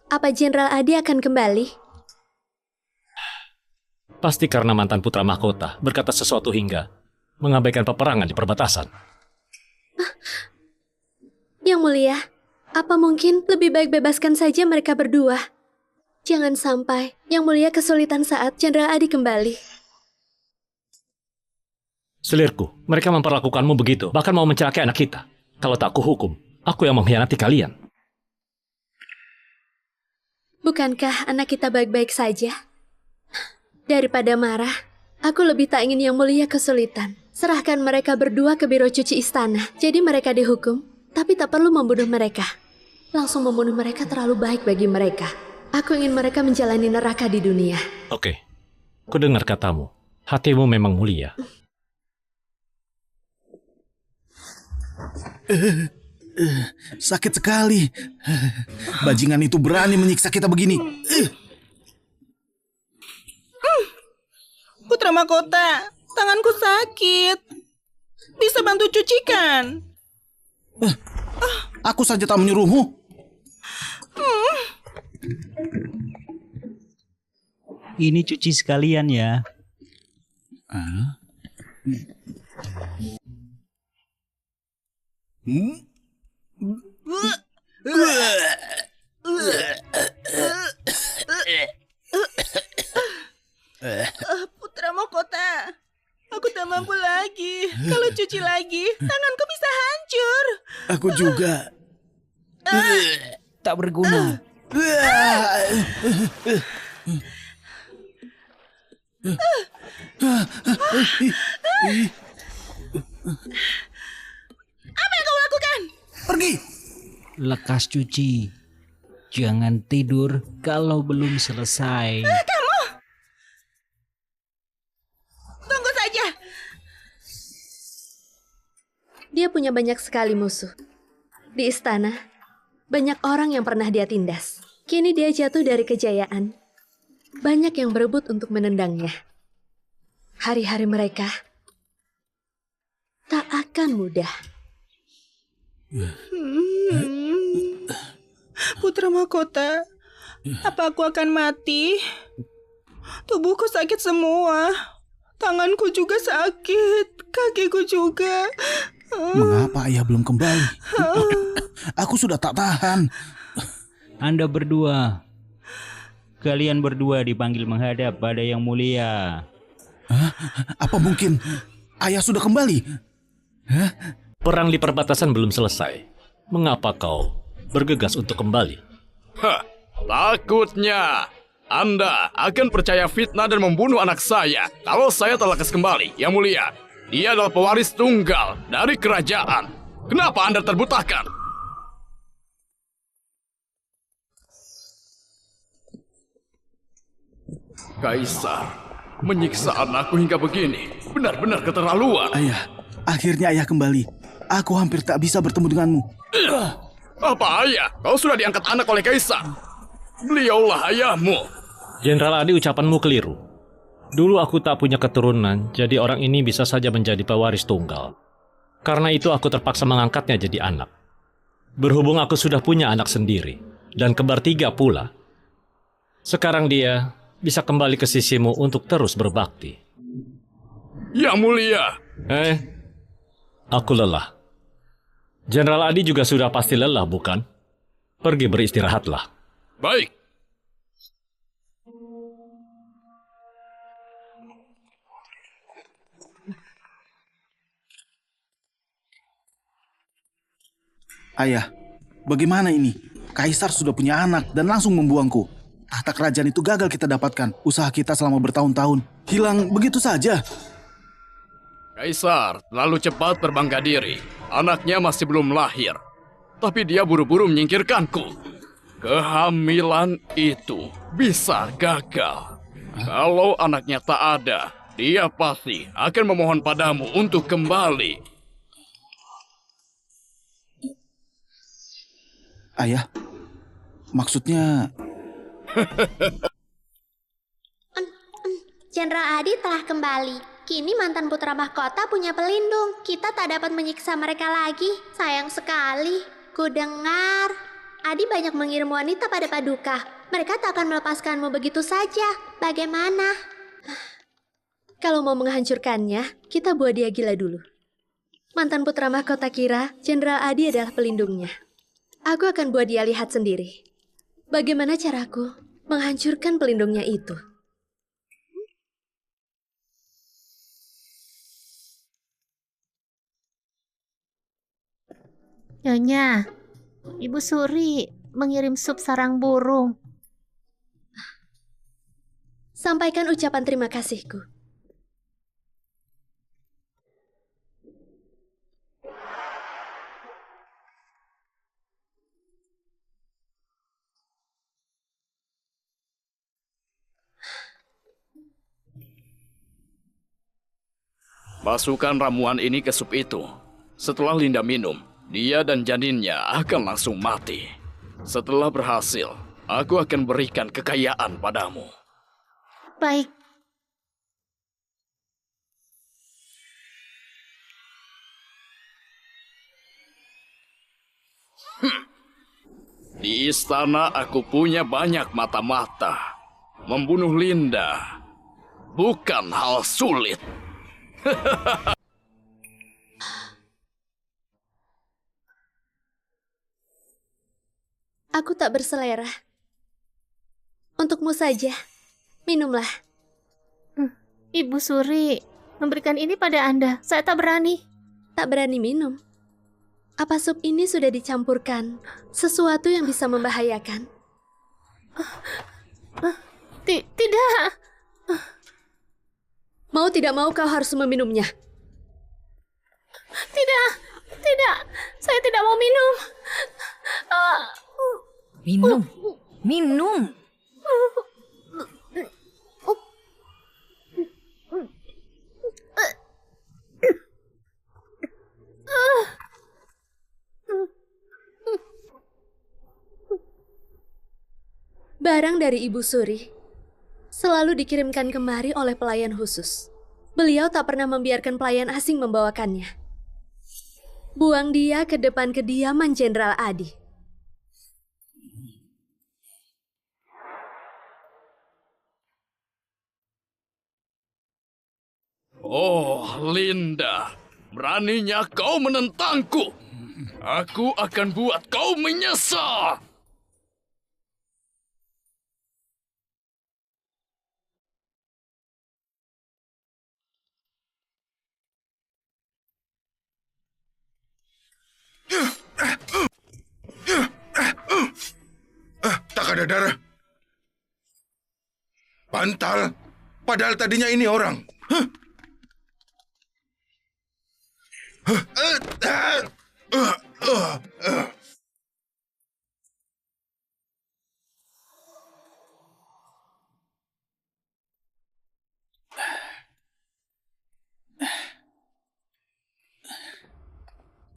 apa Jenderal Adi akan kembali? Pasti karena mantan putra mahkota berkata sesuatu hingga mengabaikan peperangan di perbatasan. Yang mulia, apa mungkin lebih baik bebaskan saja mereka berdua? Jangan sampai Yang mulia kesulitan saat Jenderal Adi kembali. Selirku, mereka memperlakukanmu begitu, bahkan mau mencelakai anak kita. Kalau tak kuhukum, aku yang mengkhianati kalian. Bukankah anak kita baik-baik saja? Daripada marah, aku lebih tak ingin Yang mulia kesulitan. Serahkan mereka berdua ke biro cuci istana. Jadi mereka dihukum, tapi tak perlu membunuh mereka. Langsung membunuh mereka terlalu baik bagi mereka. Aku ingin mereka menjalani neraka di dunia. Oke, ku dengar katamu. Hatimu memang mulia. Sakit sekali. Bajingan itu berani menyiksa kita begini. Putra mahkota, tanganku sakit. Bisa bantu cucikan? Aku saja tak menyuruhmu. Ini cuci sekalian ya. Putra mahkota, aku tak mampu lagi. Kalau cuci lagi, tanganku bisa hancur. Aku juga. Tak berguna. Apa yang kau lakukan? Pergi. Lekas cuci. Jangan tidur kalau belum selesai. Kamu! Tunggu saja. Dia punya banyak sekali musuh. Di istana, banyak orang yang pernah dia tindas. Kini dia jatuh dari kejayaan. Banyak yang berebut untuk menendangnya. Hari-hari mereka tak akan mudah. Putra mahkota, apa aku akan mati? Tubuhku sakit semua. Tanganku juga sakit. Kakiku juga. Mengapa ayah belum kembali? Aku sudah tak tahan. Anda berdua. Kalian berdua dipanggil menghadap pada Yang Mulia. Hah? Apa mungkin ayah sudah kembali? Hah? Perang di perbatasan belum selesai. Mengapa kau bergegas untuk kembali? Hah, takutnya Anda akan percaya fitnah dan membunuh anak saya kalau saya telekas kembali, Yang Mulia. Dia adalah pewaris tunggal dari kerajaan. Kenapa Anda terbutakan? Kaisar, menyiksa anakku hingga begini, benar-benar keterlaluan. Ayah, akhirnya ayah kembali. Aku hampir tak bisa bertemu denganmu. Apa ayah? Kau sudah diangkat anak oleh Kaisar. Beliaulah ayahmu. Jenderal Adi, ucapanmu keliru. Dulu aku tak punya keturunan, jadi orang ini bisa saja menjadi pewaris tunggal. Karena itu aku terpaksa mengangkatnya jadi anak. Berhubung aku sudah punya anak sendiri, dan kembar 3 pula. Sekarang dia bisa kembali ke sisimu untuk terus berbakti. Yang Mulia. Aku lelah. Jenderal Adi juga sudah pasti lelah, bukan? Pergi beristirahatlah. Baik. Ayah, bagaimana ini? Kaisar sudah punya anak dan langsung membuangku. Tahta kerajaan itu gagal kita dapatkan. Usaha kita selama bertahun-tahun hilang begitu saja. Kaisar terlalu cepat berbangga diri. Anaknya masih belum lahir. Tapi dia buru-buru menyingkirkanku. Kehamilan itu bisa gagal. Kalau anaknya tak ada, dia pasti akan memohon padamu untuk kembali. Ayah, maksudnya... Jenderal Adi telah kembali. Kini mantan putra mahkota punya pelindung. Kita tak dapat menyiksa mereka lagi. Sayang sekali. Ku dengar Adi banyak mengirim wanita pada Paduka. Mereka tak akan melepaskanmu begitu saja. Bagaimana? Kalau mau menghancurkannya, kita buat dia gila dulu. Mantan putra mahkota kira Jenderal Adi adalah pelindungnya. Aku akan buat dia lihat sendiri. Bagaimana caraku menghancurkan pelindungnya itu? Nyonya, Ibu Suri mengirim sup sarang burung. Sampaikan ucapan terima kasihku. Masukkan ramuan ini ke sup itu. Setelah Linda minum, dia dan janinnya akan langsung mati. Setelah berhasil, aku akan berikan kekayaan padamu. Baik. Di istana aku punya banyak mata-mata. Membunuh Linda bukan hal sulit. Aku tak berselera. Untukmu saja. Minumlah. Ibu Suri memberikan ini pada Anda. Saya tak berani. Tak berani minum. Apa sup ini sudah dicampurkan sesuatu yang bisa membahayakan? Tidak. Mau tidak mau kau harus meminumnya. Tidak. Saya tidak mau minum. Minum. Barang dari Ibu Suri selalu dikirimkan kemari oleh pelayan khusus. Beliau tak pernah membiarkan pelayan asing membawakannya. Buang dia ke depan kediaman Jenderal Adi. Oh, Linda, beraninya kau menentangku. Aku akan buat kau menyesal. Tak ada darah. Bantal. Padahal tadinya ini orang.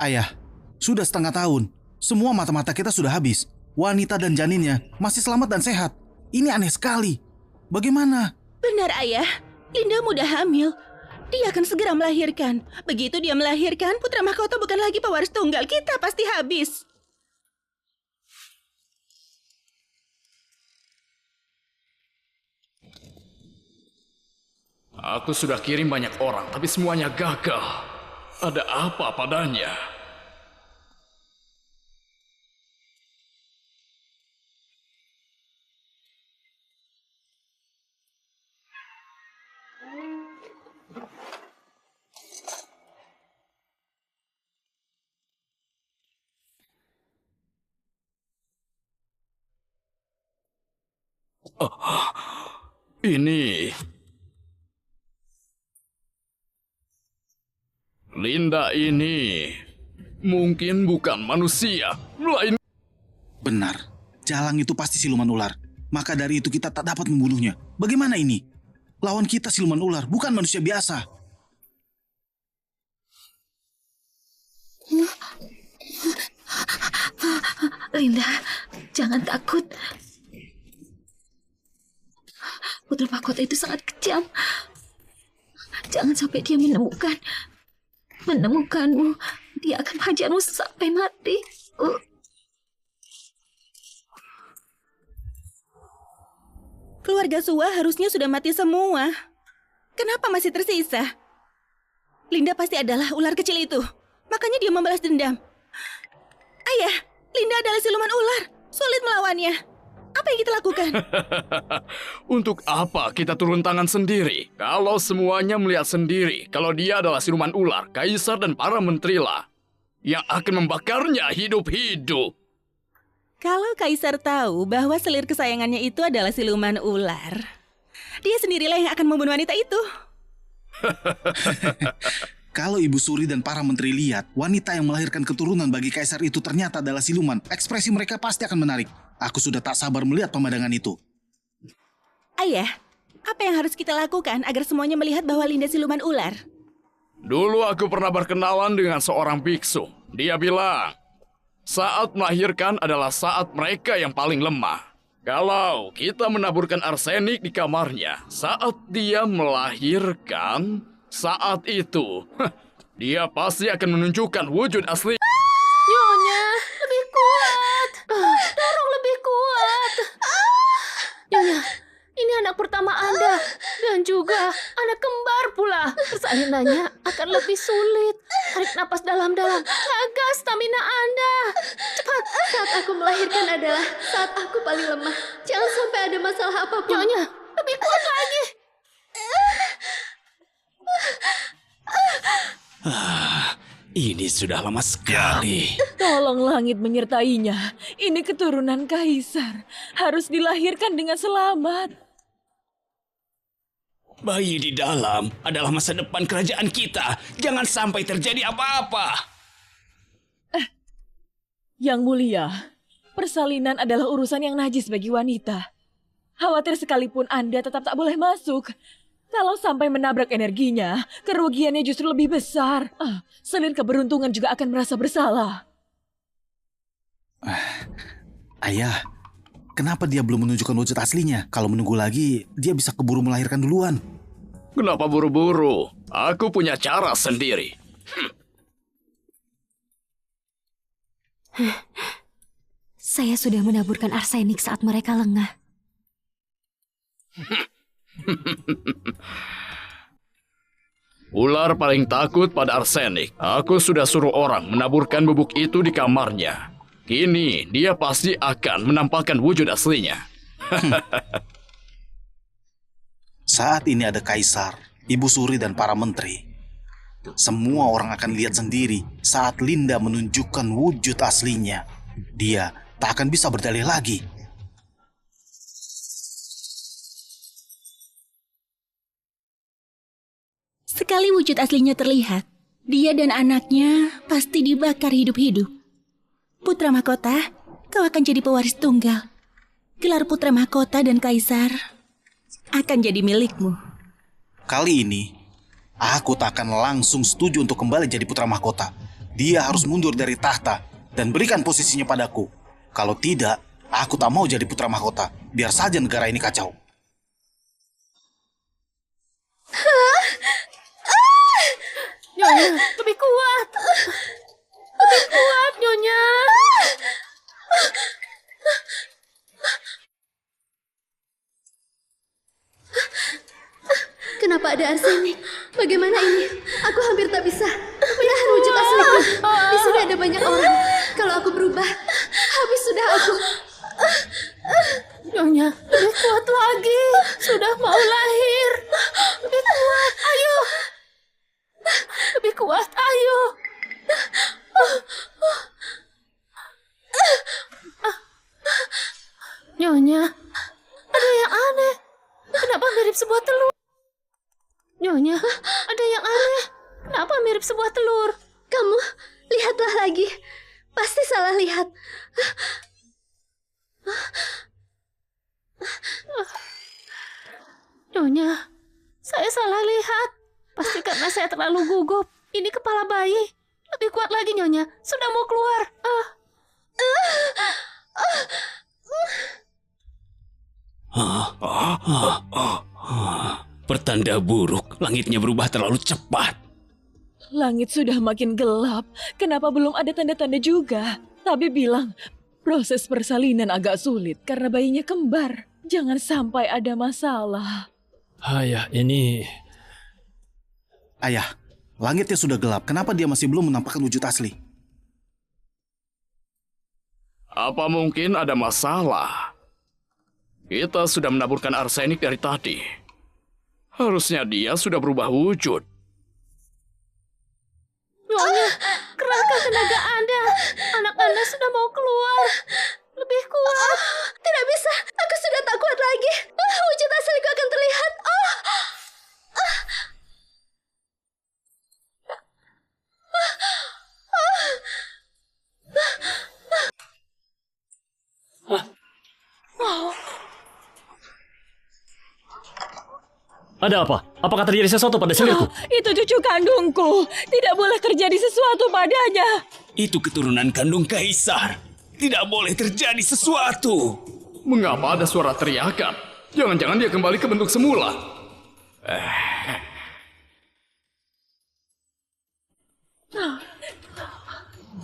Ayah, sudah setengah tahun. Semua mata-mata kita sudah habis. Wanita dan janinnya masih selamat dan sehat. Ini aneh sekali. Bagaimana? Benar, Ayah. Linda mudah hamil. Dia akan segera melahirkan. Begitu dia melahirkan, putra mahkota bukan lagi pewaris tunggal. Kita pasti habis. Aku sudah kirim banyak orang, tapi semuanya gagal. Ada apa padanya? Ini Linda ini mungkin bukan manusia, melainkan... Benar, Jalang itu pasti siluman ular. Maka dari itu kita tak dapat membunuhnya. Bagaimana ini? Lawan kita siluman ular, bukan manusia biasa. Linda, jangan takut. Putra mahkota itu sangat kejam. Jangan sampai dia menemukanmu. Dia akan menghajarmu sampai mati. Keluarga Sua harusnya sudah mati semua. Kenapa masih tersisa? Linda pasti adalah ular kecil itu. Makanya dia membalas dendam. Ayah, Linda adalah siluman ular. Sulit melawannya. Apa yang kita lakukan? Untuk apa kita turun tangan sendiri? Kalau semuanya melihat sendiri, kalau dia adalah siluman ular, kaisar dan para menteri lah yang akan membakarnya hidup-hidup. Kalau kaisar tahu bahwa selir kesayangannya itu adalah siluman ular, dia sendirilah yang akan membunuh wanita itu. Kalau Ibu Suri dan para menteri lihat wanita yang melahirkan keturunan bagi kaisar itu ternyata adalah siluman, ekspresi mereka pasti akan menarik. Aku sudah tak sabar melihat pemandangan itu. Ayah, apa yang harus kita lakukan agar semuanya melihat bahwa Linda siluman ular? Dulu aku pernah berkenalan dengan seorang biksu. Dia bilang, saat melahirkan adalah saat mereka yang paling lemah. Kalau kita menaburkan arsenik di kamarnya, saat dia melahirkan, saat itu, dia pasti akan menunjukkan wujud asli. Nyonya, lebih kuat. Dorong lebih kuat. Nyonya, ini anak pertama Anda. Dan juga anak kembar pula. Persalinannya akan lebih sulit. Tarik napas dalam-dalam. Jaga stamina Anda. Cepat. Saat aku melahirkan adalah saat aku paling lemah. Jangan sampai ada masalah apapun. Nyonya, lebih kuat lagi. Ini sudah lama sekali. Tolong langit menyertainya. Ini keturunan kaisar. Harus dilahirkan dengan selamat. Bayi di dalam adalah masa depan kerajaan kita. Jangan sampai terjadi apa-apa. Yang mulia, persalinan adalah urusan yang najis bagi wanita. Khawatir sekalipun Anda tetap tak boleh masuk. Kalau sampai menabrak energinya, kerugiannya justru lebih besar. Selir keberuntungan juga akan merasa bersalah. Ayah, kenapa dia belum menunjukkan wujud aslinya? Kalau menunggu lagi, dia bisa keburu melahirkan duluan. Kenapa buru-buru? Aku punya cara sendiri. Saya sudah menaburkan arsenik saat mereka lengah. Ular paling takut pada arsenik. Aku sudah suruh orang menaburkan bubuk itu di kamarnya. Kini dia pasti akan menampakkan wujud aslinya. Saat ini ada kaisar, Ibu Suri dan para menteri. Semua orang akan lihat sendiri saat Linda menunjukkan wujud aslinya. Dia tak akan bisa berdalih lagi. Sekali wujud aslinya terlihat, dia dan anaknya pasti dibakar hidup-hidup. Putra mahkota, kau akan jadi pewaris tunggal. Gelar putra mahkota dan kaisar akan jadi milikmu. Kali ini, aku tak akan langsung setuju untuk kembali jadi putra mahkota. Dia harus mundur dari tahta dan berikan posisinya padaku. Kalau tidak, aku tak mau jadi putra mahkota. Biar saja negara ini kacau. Nyonya, lebih kuat. Lebih kuat, Nyonya. Kenapa ada arsenik? Bagaimana ini? Aku hampir tak bisa menahan wujud asliku. Di sini ada banyak orang. Kalau aku berubah, habis sudah aku. Nyonya, lebih kuat lagi. Sudah mau lahir. Lebih kuat, ayo. Lebih kuat, ayo. Nyonya, ada yang aneh. Kenapa mirip sebuah telur? Nyonya, ada yang aneh. Kenapa mirip sebuah telur? Kamu, lihatlah lagi. Pasti salah lihat. Nyonya, saya salah lihat. Pasti karena saya terlalu gugup. Ini kepala bayi. Lebih kuat lagi, Nyonya. Sudah mau keluar. Pertanda buruk, langitnya berubah terlalu cepat. Langit sudah makin gelap. Kenapa belum ada tanda-tanda juga? Tabi bilang, proses persalinan agak sulit karena bayinya kembar. Jangan sampai ada masalah. Ayah, ini... Ayah, langitnya sudah gelap. Kenapa dia masih belum menampakkan wujud asli? Apa mungkin ada masalah? Kita sudah menaburkan arsenik dari tadi. Harusnya dia sudah berubah wujud. Nyonya, kerahkan tenaga Anda. Anak Anda sudah mau keluar. Lebih kuat. Tidak bisa. Aku sudah tak kuat lagi. Wujud asliku akan terlihat. Ada apa? Apakah terjadi sesuatu pada selirku? Itu cucu kandungku. Tidak boleh terjadi sesuatu padanya. Itu keturunan kandung kaisar. Tidak boleh terjadi sesuatu. Mengapa ada suara teriakan? Jangan-jangan dia kembali ke bentuk semula.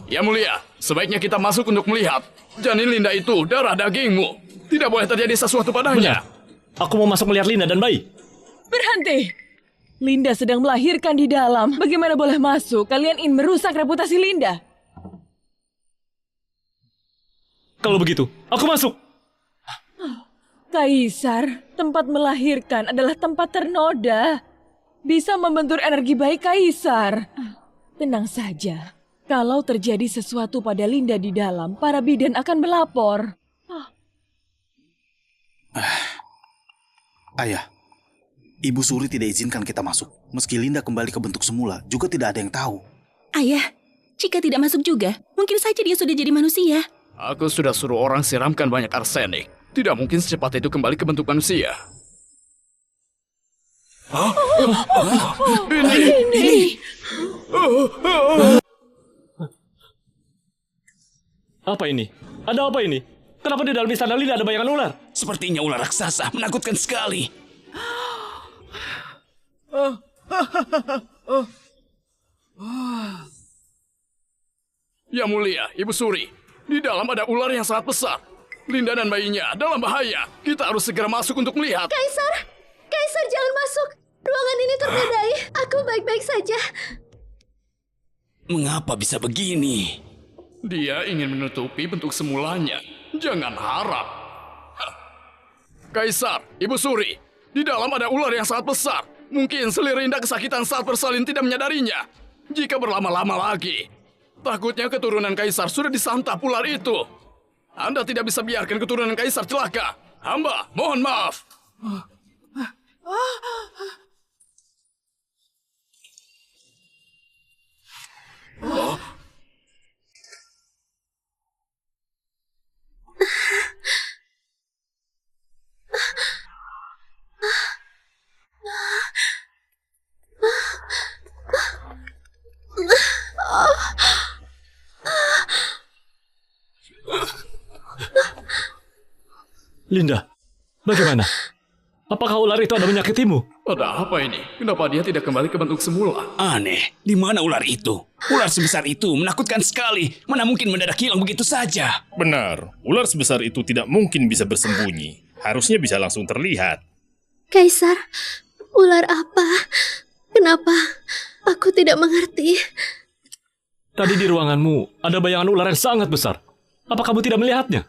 Ya mulia, sebaiknya kita masuk untuk melihat. Janin Linda itu darah dagingmu. Tidak boleh terjadi sesuatu padanya. Benar. Aku mau masuk melihat Linda dan bayi. Berhenti! Linda sedang melahirkan di dalam. Bagaimana boleh masuk? Kalian ingin merusak reputasi Linda. Kalau begitu, aku masuk. Kaisar, tempat melahirkan adalah tempat ternoda. Bisa membentur energi baik Kaisar. Tenang saja. Kalau terjadi sesuatu pada Linda di dalam, para bidan akan melapor. Ayah, Ibu Suri tidak izinkan kita masuk. Meski Linda kembali ke bentuk semula, juga tidak ada yang tahu. Ayah, jika tidak masuk juga, mungkin saja dia sudah jadi manusia. Aku sudah suruh orang siramkan banyak arsenik. Tidak mungkin secepat itu kembali ke bentuk manusia. Ini. Apa ini? Ada apa ini? Kenapa di dalam istana Linda ada bayangan ular? Sepertinya ular raksasa, menakutkan sekali. Ya mulia, Ibu Suri. Di dalam ada ular yang sangat besar. Linda dan bayinya dalam bahaya. Kita harus segera masuk untuk melihat. Kaisar! Kaisar, jangan masuk! Ruangan ini tergadai. Aku baik-baik saja. Mengapa bisa begini? Dia ingin menutupi bentuk semulanya. Jangan harap. Hah. Kaisar, Ibu Suri. Di dalam ada ular yang sangat besar. Mungkin selir Linda kesakitan saat bersalin tidak menyadarinya. Jika berlama-lama lagi, takutnya keturunan Kaisar sudah disantap ular itu. Anda tidak bisa biarkan keturunan Kaisar celaka. Hamba, mohon maaf. Oh. Linda, bagaimana? Apakah ular itu ada menyakitimu? Ada apa ini? Kenapa dia tidak kembali ke bentuk semula? Aneh, di mana ular itu? Ular sebesar itu menakutkan sekali. Mana mungkin mendadak hilang begitu saja? Benar, ular sebesar itu tidak mungkin bisa bersembunyi. Harusnya bisa langsung terlihat. Kaisar, ular apa? Kenapa? Aku tidak mengerti. Tadi di ruanganmu ada bayangan ular yang sangat besar. Apa kamu tidak melihatnya?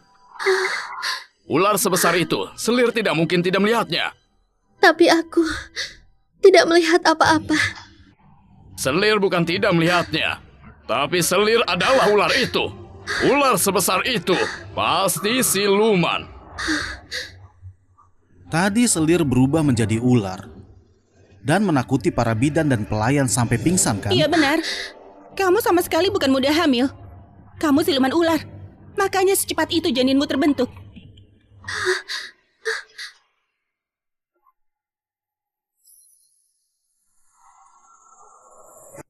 Ular sebesar itu, selir tidak mungkin tidak melihatnya. Tapi aku tidak melihat apa-apa. Selir bukan tidak melihatnya, tapi selir adalah ular itu. Ular sebesar itu pasti siluman. Tadi selir berubah menjadi ular dan menakuti para bidan dan pelayan sampai pingsan, kan? Iya benar. Kamu sama sekali bukan muda hamil. Kamu siluman ular. Makanya secepat itu janinmu terbentuk.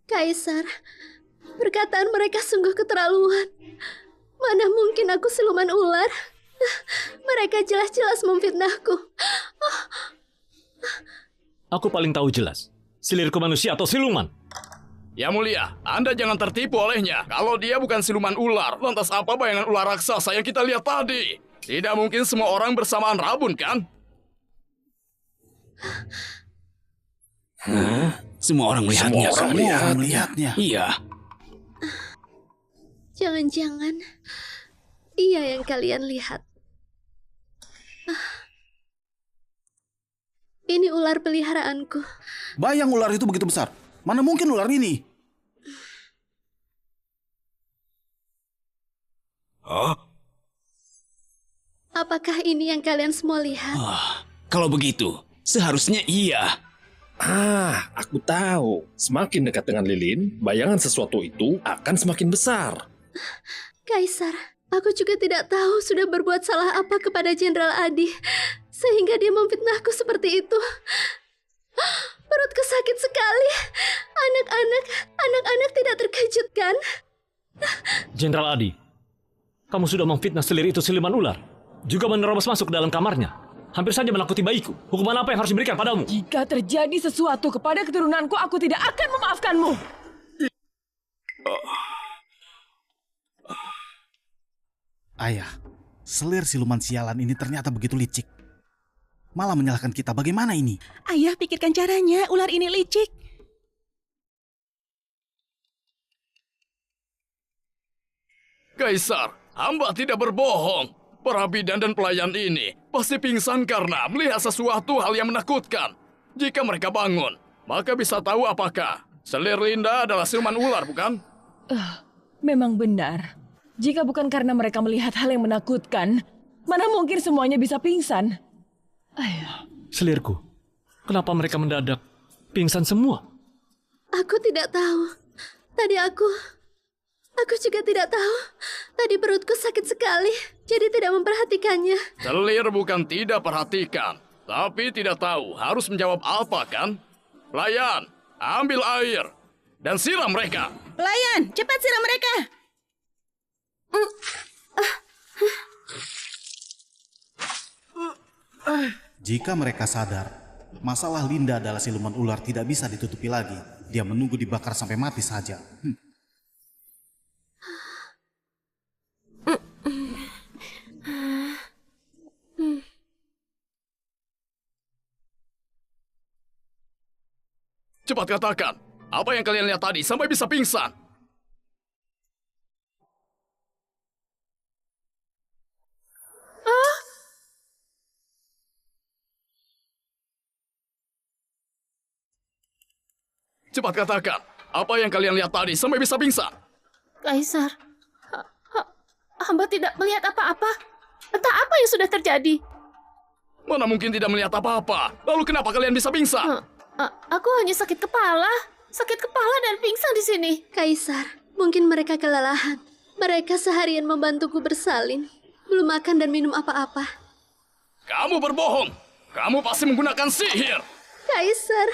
Kaisar, perkataan mereka sungguh keterlaluan. Mana mungkin aku siluman ular? Mereka jelas-jelas memfitnahku. Aku paling tahu jelas. Silirku manusia atau siluman? Ya mulia, Anda jangan tertipu olehnya. Kalau dia bukan siluman ular, lantas apa bayangan ular raksasa yang kita lihat tadi? Tidak mungkin semua orang bersamaan rabun, kan? Semua orang melihatnya. Semua orang melihatnya. Iya. Jangan-jangan iya yang kalian lihat. Ini ular peliharaanku. Bayang ular itu begitu besar. Mana mungkin ular ini? Apakah ini yang kalian semua lihat? Kalau begitu, seharusnya iya. Aku tahu. Semakin dekat dengan lilin, bayangan sesuatu itu akan semakin besar. Kaisar, aku juga tidak tahu sudah berbuat salah apa kepada Jenderal Adi, sehingga dia memfitnahku seperti itu. Perutku sakit sekali. Anak-anak tidak terkejut, kan? Jenderal Adi, kamu sudah memfitnah selir itu siluman ular. Juga menerobos masuk ke dalam kamarnya. Hampir saja menakuti bayiku. Hukuman apa yang harus diberikan padamu? Jika terjadi sesuatu kepada keturunanku, aku tidak akan memaafkanmu. Ayah, selir siluman sialan ini ternyata begitu licik. Malah menyalahkan kita. Bagaimana ini? Ayah, pikirkan caranya. Ular ini licik. Kaisar, hamba tidak berbohong. Para bidan dan pelayan ini pasti pingsan karena melihat sesuatu hal yang menakutkan. Jika mereka bangun, maka bisa tahu apakah selir Linda adalah siluman ular, bukan? Memang benar. Jika bukan karena mereka melihat hal yang menakutkan, mana mungkin semuanya bisa pingsan? Selirku, kenapa mereka mendadak pingsan semua? Aku tidak tahu. Tadi aku juga tidak tahu. Tadi perutku sakit sekali, jadi tidak memperhatikannya. Selir bukan tidak perhatikan, tapi tidak tahu harus menjawab apa, kan? Pelayan, ambil air dan siram mereka. Pelayan, cepat siram mereka. Jika mereka sadar, Masalah Linda adalah siluman ular tidak bisa ditutupi lagi. Dia menunggu dibakar sampai mati saja. Cepat katakan, apa yang kalian lihat tadi sampai bisa pingsan? Cepat katakan, apa yang kalian lihat tadi sampai bisa pingsan? Kaisar, hamba tidak melihat apa-apa. Entah apa yang sudah terjadi. Mana mungkin tidak melihat apa-apa? Lalu kenapa kalian bisa pingsan? Aku hanya sakit kepala dan pingsan di sini. Kaisar, mungkin mereka kelelahan. Mereka seharian membantuku bersalin, belum makan dan minum apa-apa. Kamu berbohong. Kamu pasti menggunakan sihir. Kaisar,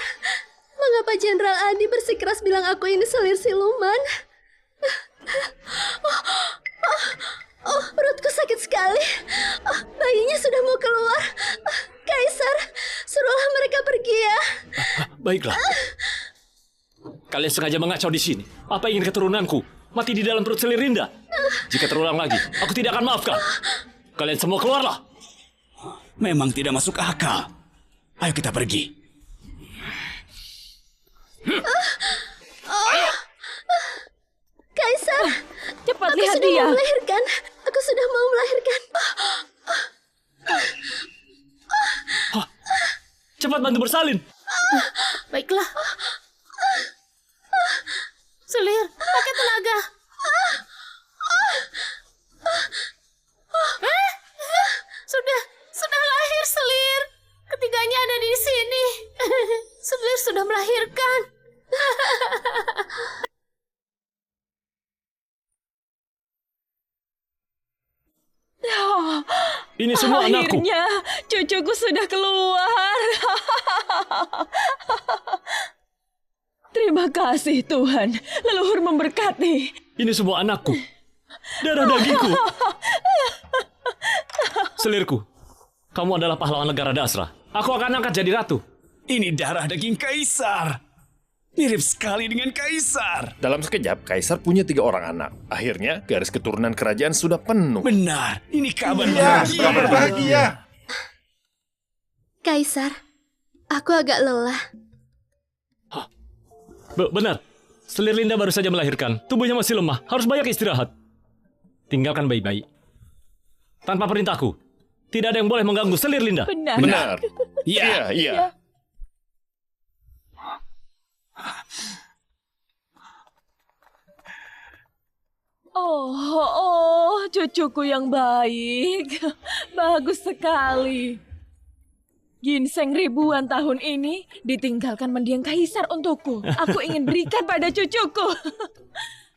mengapa Jenderal Adi bersikeras bilang aku ini selir siluman? Perutku sakit sekali. Bayinya sudah mau keluar. Kaisar, suruhlah mereka pergi ya. Baiklah. Kalian sengaja mengacau di sini. Apa ingin keturunanku mati di dalam perut selir Linda? Jika terulang lagi, aku tidak akan maafkan. Kalian semua keluarlah. Memang tidak masuk akal. Ayo kita pergi. Ayo. Kaisar, cepat aku lihat sudah dia. mau melahirkan. Aku sudah mau melahirkan. Cepat bantu bersalin. Baiklah. Selir, pakai tenaga. Sudah lahir Selir. Ketiganya ada di sini. Selir sudah melahirkan. Ini semua anakku. Akhirnya cucuku sudah keluar. Terima kasih Tuhan. Leluhur memberkati. Ini semua anakku. Darah dagingku. Selirku, kamu adalah pahlawan negara Dasra. Aku akan angkat jadi ratu. Ini darah daging kaisar. Mirip sekali dengan kaisar. Dalam sekejap, kaisar punya 3 orang anak. Akhirnya, garis keturunan kerajaan sudah penuh. Benar, ini kabar bahagia. Kabar bahagia. Kaisar, aku agak lelah. Benar, selir Linda baru saja melahirkan. Tubuhnya masih lemah, harus banyak istirahat. Tinggalkan bayi-bayi. Tanpa perintahku, tidak ada yang boleh mengganggu selir Linda. Benar. Iya. Oh, cucuku yang baik. Bagus sekali. Ginseng ribuan tahun ini ditinggalkan mendiang kaisar untukku. Aku ingin berikan pada cucuku.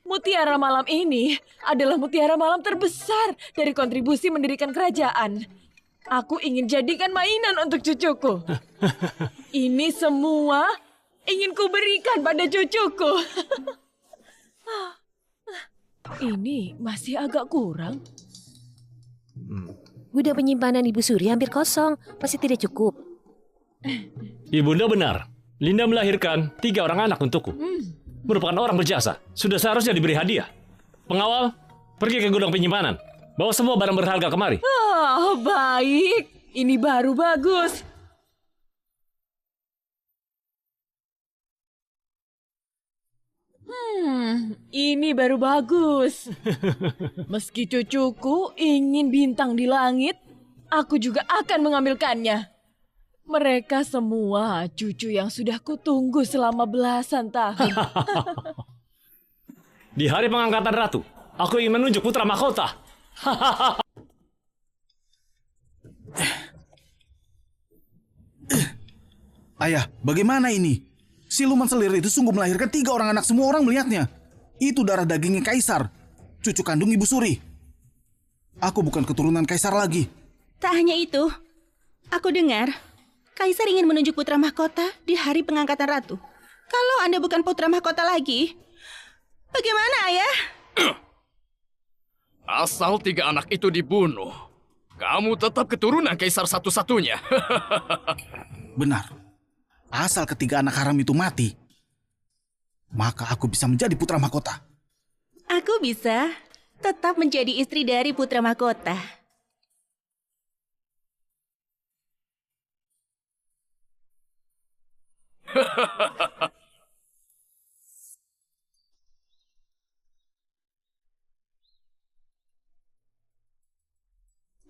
Mutiara malam ini adalah mutiara malam terbesar dari kontribusi mendirikan kerajaan. Aku ingin jadikan mainan untuk cucuku. Ini semua ingin kuberikan pada cucuku. Ini masih agak kurang. Gudang penyimpanan Ibu Suri hampir kosong, masih tidak cukup. Ibunda benar. Linda melahirkan 3 orang anak untukku. Merupakan orang berjasa. Sudah seharusnya diberi hadiah. Pengawal, pergi ke gudang penyimpanan. Bawa semua barang berharga kemari. Oh, baik. Ini baru bagus. Ini baru bagus. Meski cucuku ingin bintang di langit, aku juga akan mengambilkannya. Mereka semua cucu yang sudah kutunggu selama belasan tahun. Di hari pengangkatan ratu, aku ingin menunjuk putra mahkota. Ayah, bagaimana ini? Siluman selir itu sungguh melahirkan 3 orang anak, semua orang melihatnya. Itu darah dagingnya kaisar, cucu kandung Ibu Suri. Aku bukan keturunan kaisar lagi. Tak hanya itu, aku dengar kaisar ingin menunjuk putra mahkota di hari pengangkatan ratu. Kalau Anda bukan putra mahkota lagi, bagaimana ayah? Asal 3 anak itu dibunuh, kamu tetap keturunan kaisar satu-satunya. Benar. Asal ketiga anak haram itu mati, maka aku bisa menjadi putra mahkota. Aku bisa tetap menjadi istri dari putra mahkota.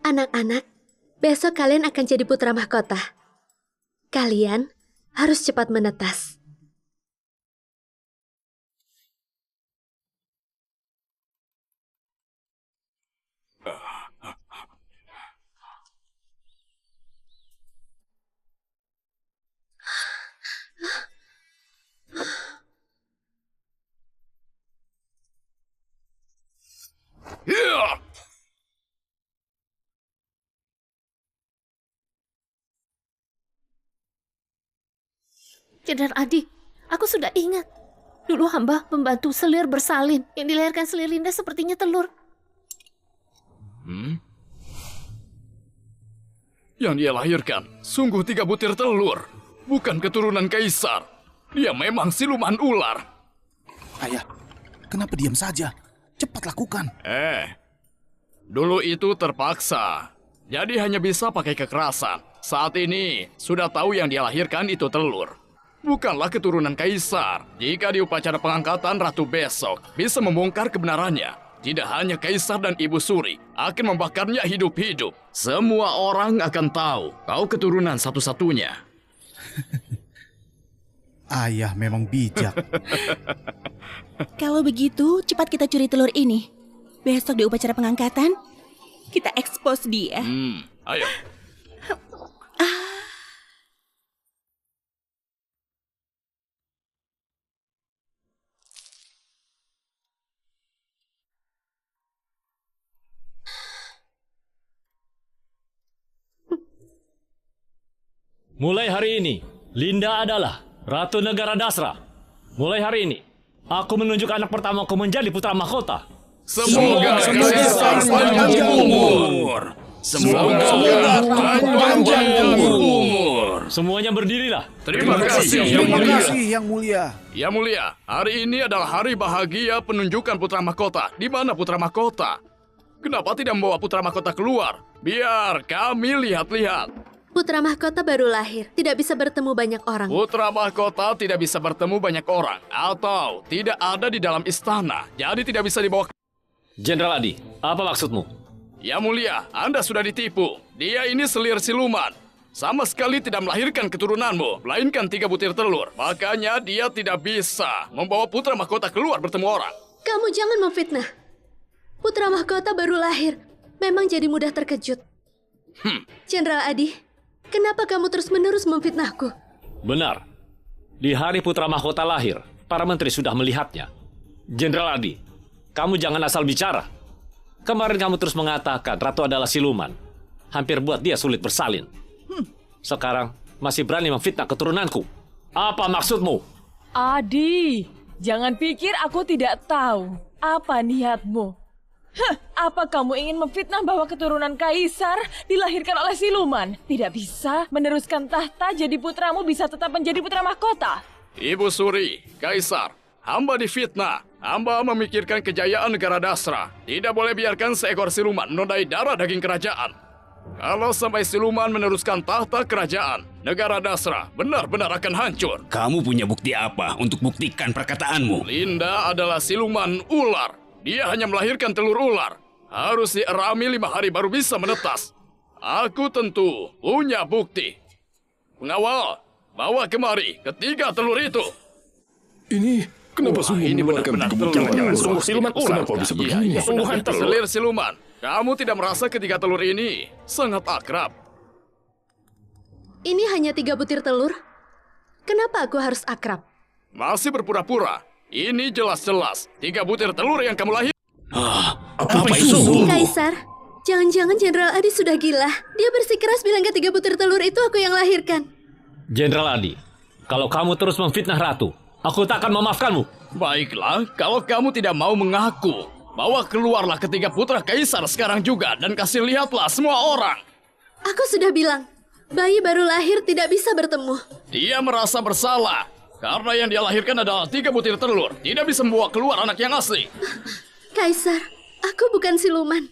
Anak-anak, besok kalian akan jadi putra mahkota. Kalian harus cepat menetas. Jenderal Adi, aku sudah ingat. Dulu hamba membantu selir bersalin. Yang dilahirkan selir Linda sepertinya telur. Yang dia lahirkan sungguh 3 butir telur. Bukan keturunan kaisar. Dia memang siluman ular. Ayah, kenapa diam saja? Cepat lakukan. Dulu itu terpaksa. Jadi hanya bisa pakai kekerasan. Saat ini sudah tahu yang dia lahirkan itu telur. Bukanlah keturunan kaisar. Jika di upacara pengangkatan ratu besok bisa membongkar kebenarannya, tidak hanya kaisar dan ibu suri akan membakarnya hidup-hidup. Semua orang akan tahu kau keturunan satu-satunya. Ayah memang bijak. Kalau begitu, cepat kita curi telur ini. Besok di upacara pengangkatan, kita expose dia. Ayo. Mulai hari ini, Linda adalah Ratu Negara Dasra. Mulai hari ini, aku menunjuk anak pertamaku menjadi putra mahkota. Semoga kaisar panjang umur. Semoga panjang umur. Semuanya berdirilah. Terima kasih, Yang Mulia. Ya Mulia, hari ini adalah hari bahagia penunjukan putra mahkota. Di mana putra mahkota? Kenapa tidak membawa putra mahkota keluar? Biar kami lihat-lihat. Putra mahkota baru lahir, tidak bisa bertemu banyak orang. Putra mahkota tidak bisa bertemu banyak orang, atau tidak ada di dalam istana, jadi tidak bisa dibawa. Jenderal Adi, apa maksudmu? Ya Mulia, Anda sudah ditipu. Dia ini selir siluman. Sama sekali tidak melahirkan keturunanmu, melainkan 3 butir telur. Makanya dia tidak bisa membawa putra mahkota keluar bertemu orang. Kamu jangan memfitnah. Putra mahkota baru lahir, memang jadi mudah terkejut. Jenderal Adi, kenapa kamu terus-menerus memfitnahku? Benar. Di hari putra mahkota lahir, para menteri sudah melihatnya. Jenderal Adi, kamu jangan asal bicara. Kemarin kamu terus mengatakan Ratu adalah siluman. Hampir buat dia sulit bersalin. Sekarang masih berani memfitnah keturunanku. Apa maksudmu? Adi, jangan pikir aku tidak tahu apa niatmu. Apa kamu ingin memfitnah bahwa keturunan kaisar dilahirkan oleh siluman? Tidak bisa meneruskan tahta, jadi putramu bisa tetap menjadi putra mahkota. Ibu Suri, kaisar, hamba difitnah. Hamba memikirkan kejayaan negara Dasra. Tidak boleh biarkan seekor siluman menodai darah daging kerajaan. Kalau sampai siluman meneruskan tahta kerajaan, negara Dasra benar-benar akan hancur. Kamu punya bukti apa untuk buktikan perkataanmu? Linda adalah siluman ular. Dia hanya melahirkan telur ular. Harus dierami 5 hari baru bisa menetas. Aku tentu punya bukti. Pengawal, bawa kemari ketiga telur itu. Ini kenapa sungguh ini benar-benar telur? Jangan sungguh siluman ular. Kenapa bisa begini? Sungguhan telur. Selir siluman. Kamu tidak merasa ketiga telur ini sangat akrab? Ini hanya 3 butir telur. Kenapa aku harus akrab? Masih berpura-pura. Ini jelas-jelas 3 butir telur yang kamu lahir. Apa itu? Kaisar, jangan-jangan Jenderal Adi sudah gila. Dia bersikeras bilang ke 3 butir telur itu aku yang lahirkan. Jenderal Adi, kalau kamu terus memfitnah Ratu, aku tak akan memaafkanmu. Baiklah, kalau kamu tidak mau mengaku, bawa keluarlah ketiga putra kaisar sekarang juga dan kasih lihatlah semua orang. Aku sudah bilang, Bayi baru lahir tidak bisa bertemu. Dia merasa bersalah karena yang dia lahirkan adalah 3 butir telur. Tidak bisa membawa keluar anak yang asli. Kaisar, aku bukan siluman.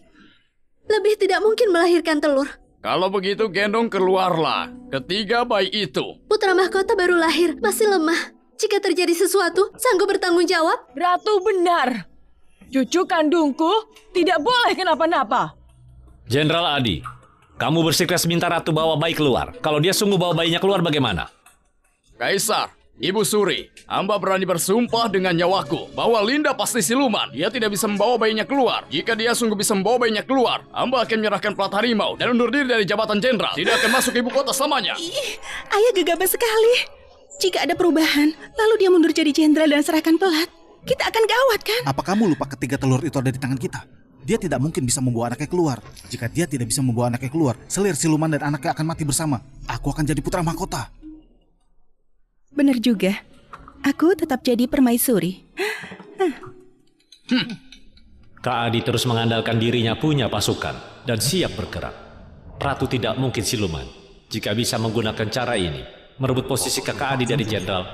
Lebih tidak mungkin melahirkan telur. Kalau begitu gendong keluarlah ketiga bayi itu. Putra mahkota baru lahir, masih lemah. Jika terjadi sesuatu, sanggup bertanggung jawab? Ratu benar. Cucu kandungku tidak boleh kenapa-napa. Jenderal Adi, kamu bersikeras minta Ratu bawa bayi keluar. Kalau dia sungguh bawa bayinya keluar bagaimana? Kaisar, Ibu Suri, hamba berani bersumpah dengan nyawaku bahwa Linda pasti siluman. Dia tidak bisa membawa bayinya keluar. Jika dia sungguh bisa membawa bayinya keluar, hamba akan menyerahkan pelat harimau dan undur diri dari jabatan jenderal. Tidak akan masuk ibu kota selamanya. Ayah gegabah sekali. Jika ada perubahan, lalu dia mundur jadi jenderal dan serahkan pelat, kita akan gawat kan? Apa kamu lupa ketiga telur itu ada di tangan kita? Dia tidak mungkin bisa membawa anaknya keluar. Jika dia tidak bisa membawa anaknya keluar, selir siluman dan anaknya akan mati bersama. Aku akan jadi putra mahkota. Benar juga. Aku tetap jadi permaisuri. Kak Adi terus mengandalkan dirinya punya pasukan dan siap bergerak. Ratu tidak mungkin siluman. Jika bisa menggunakan cara ini, merebut posisi Kakak Adi dari jenderal,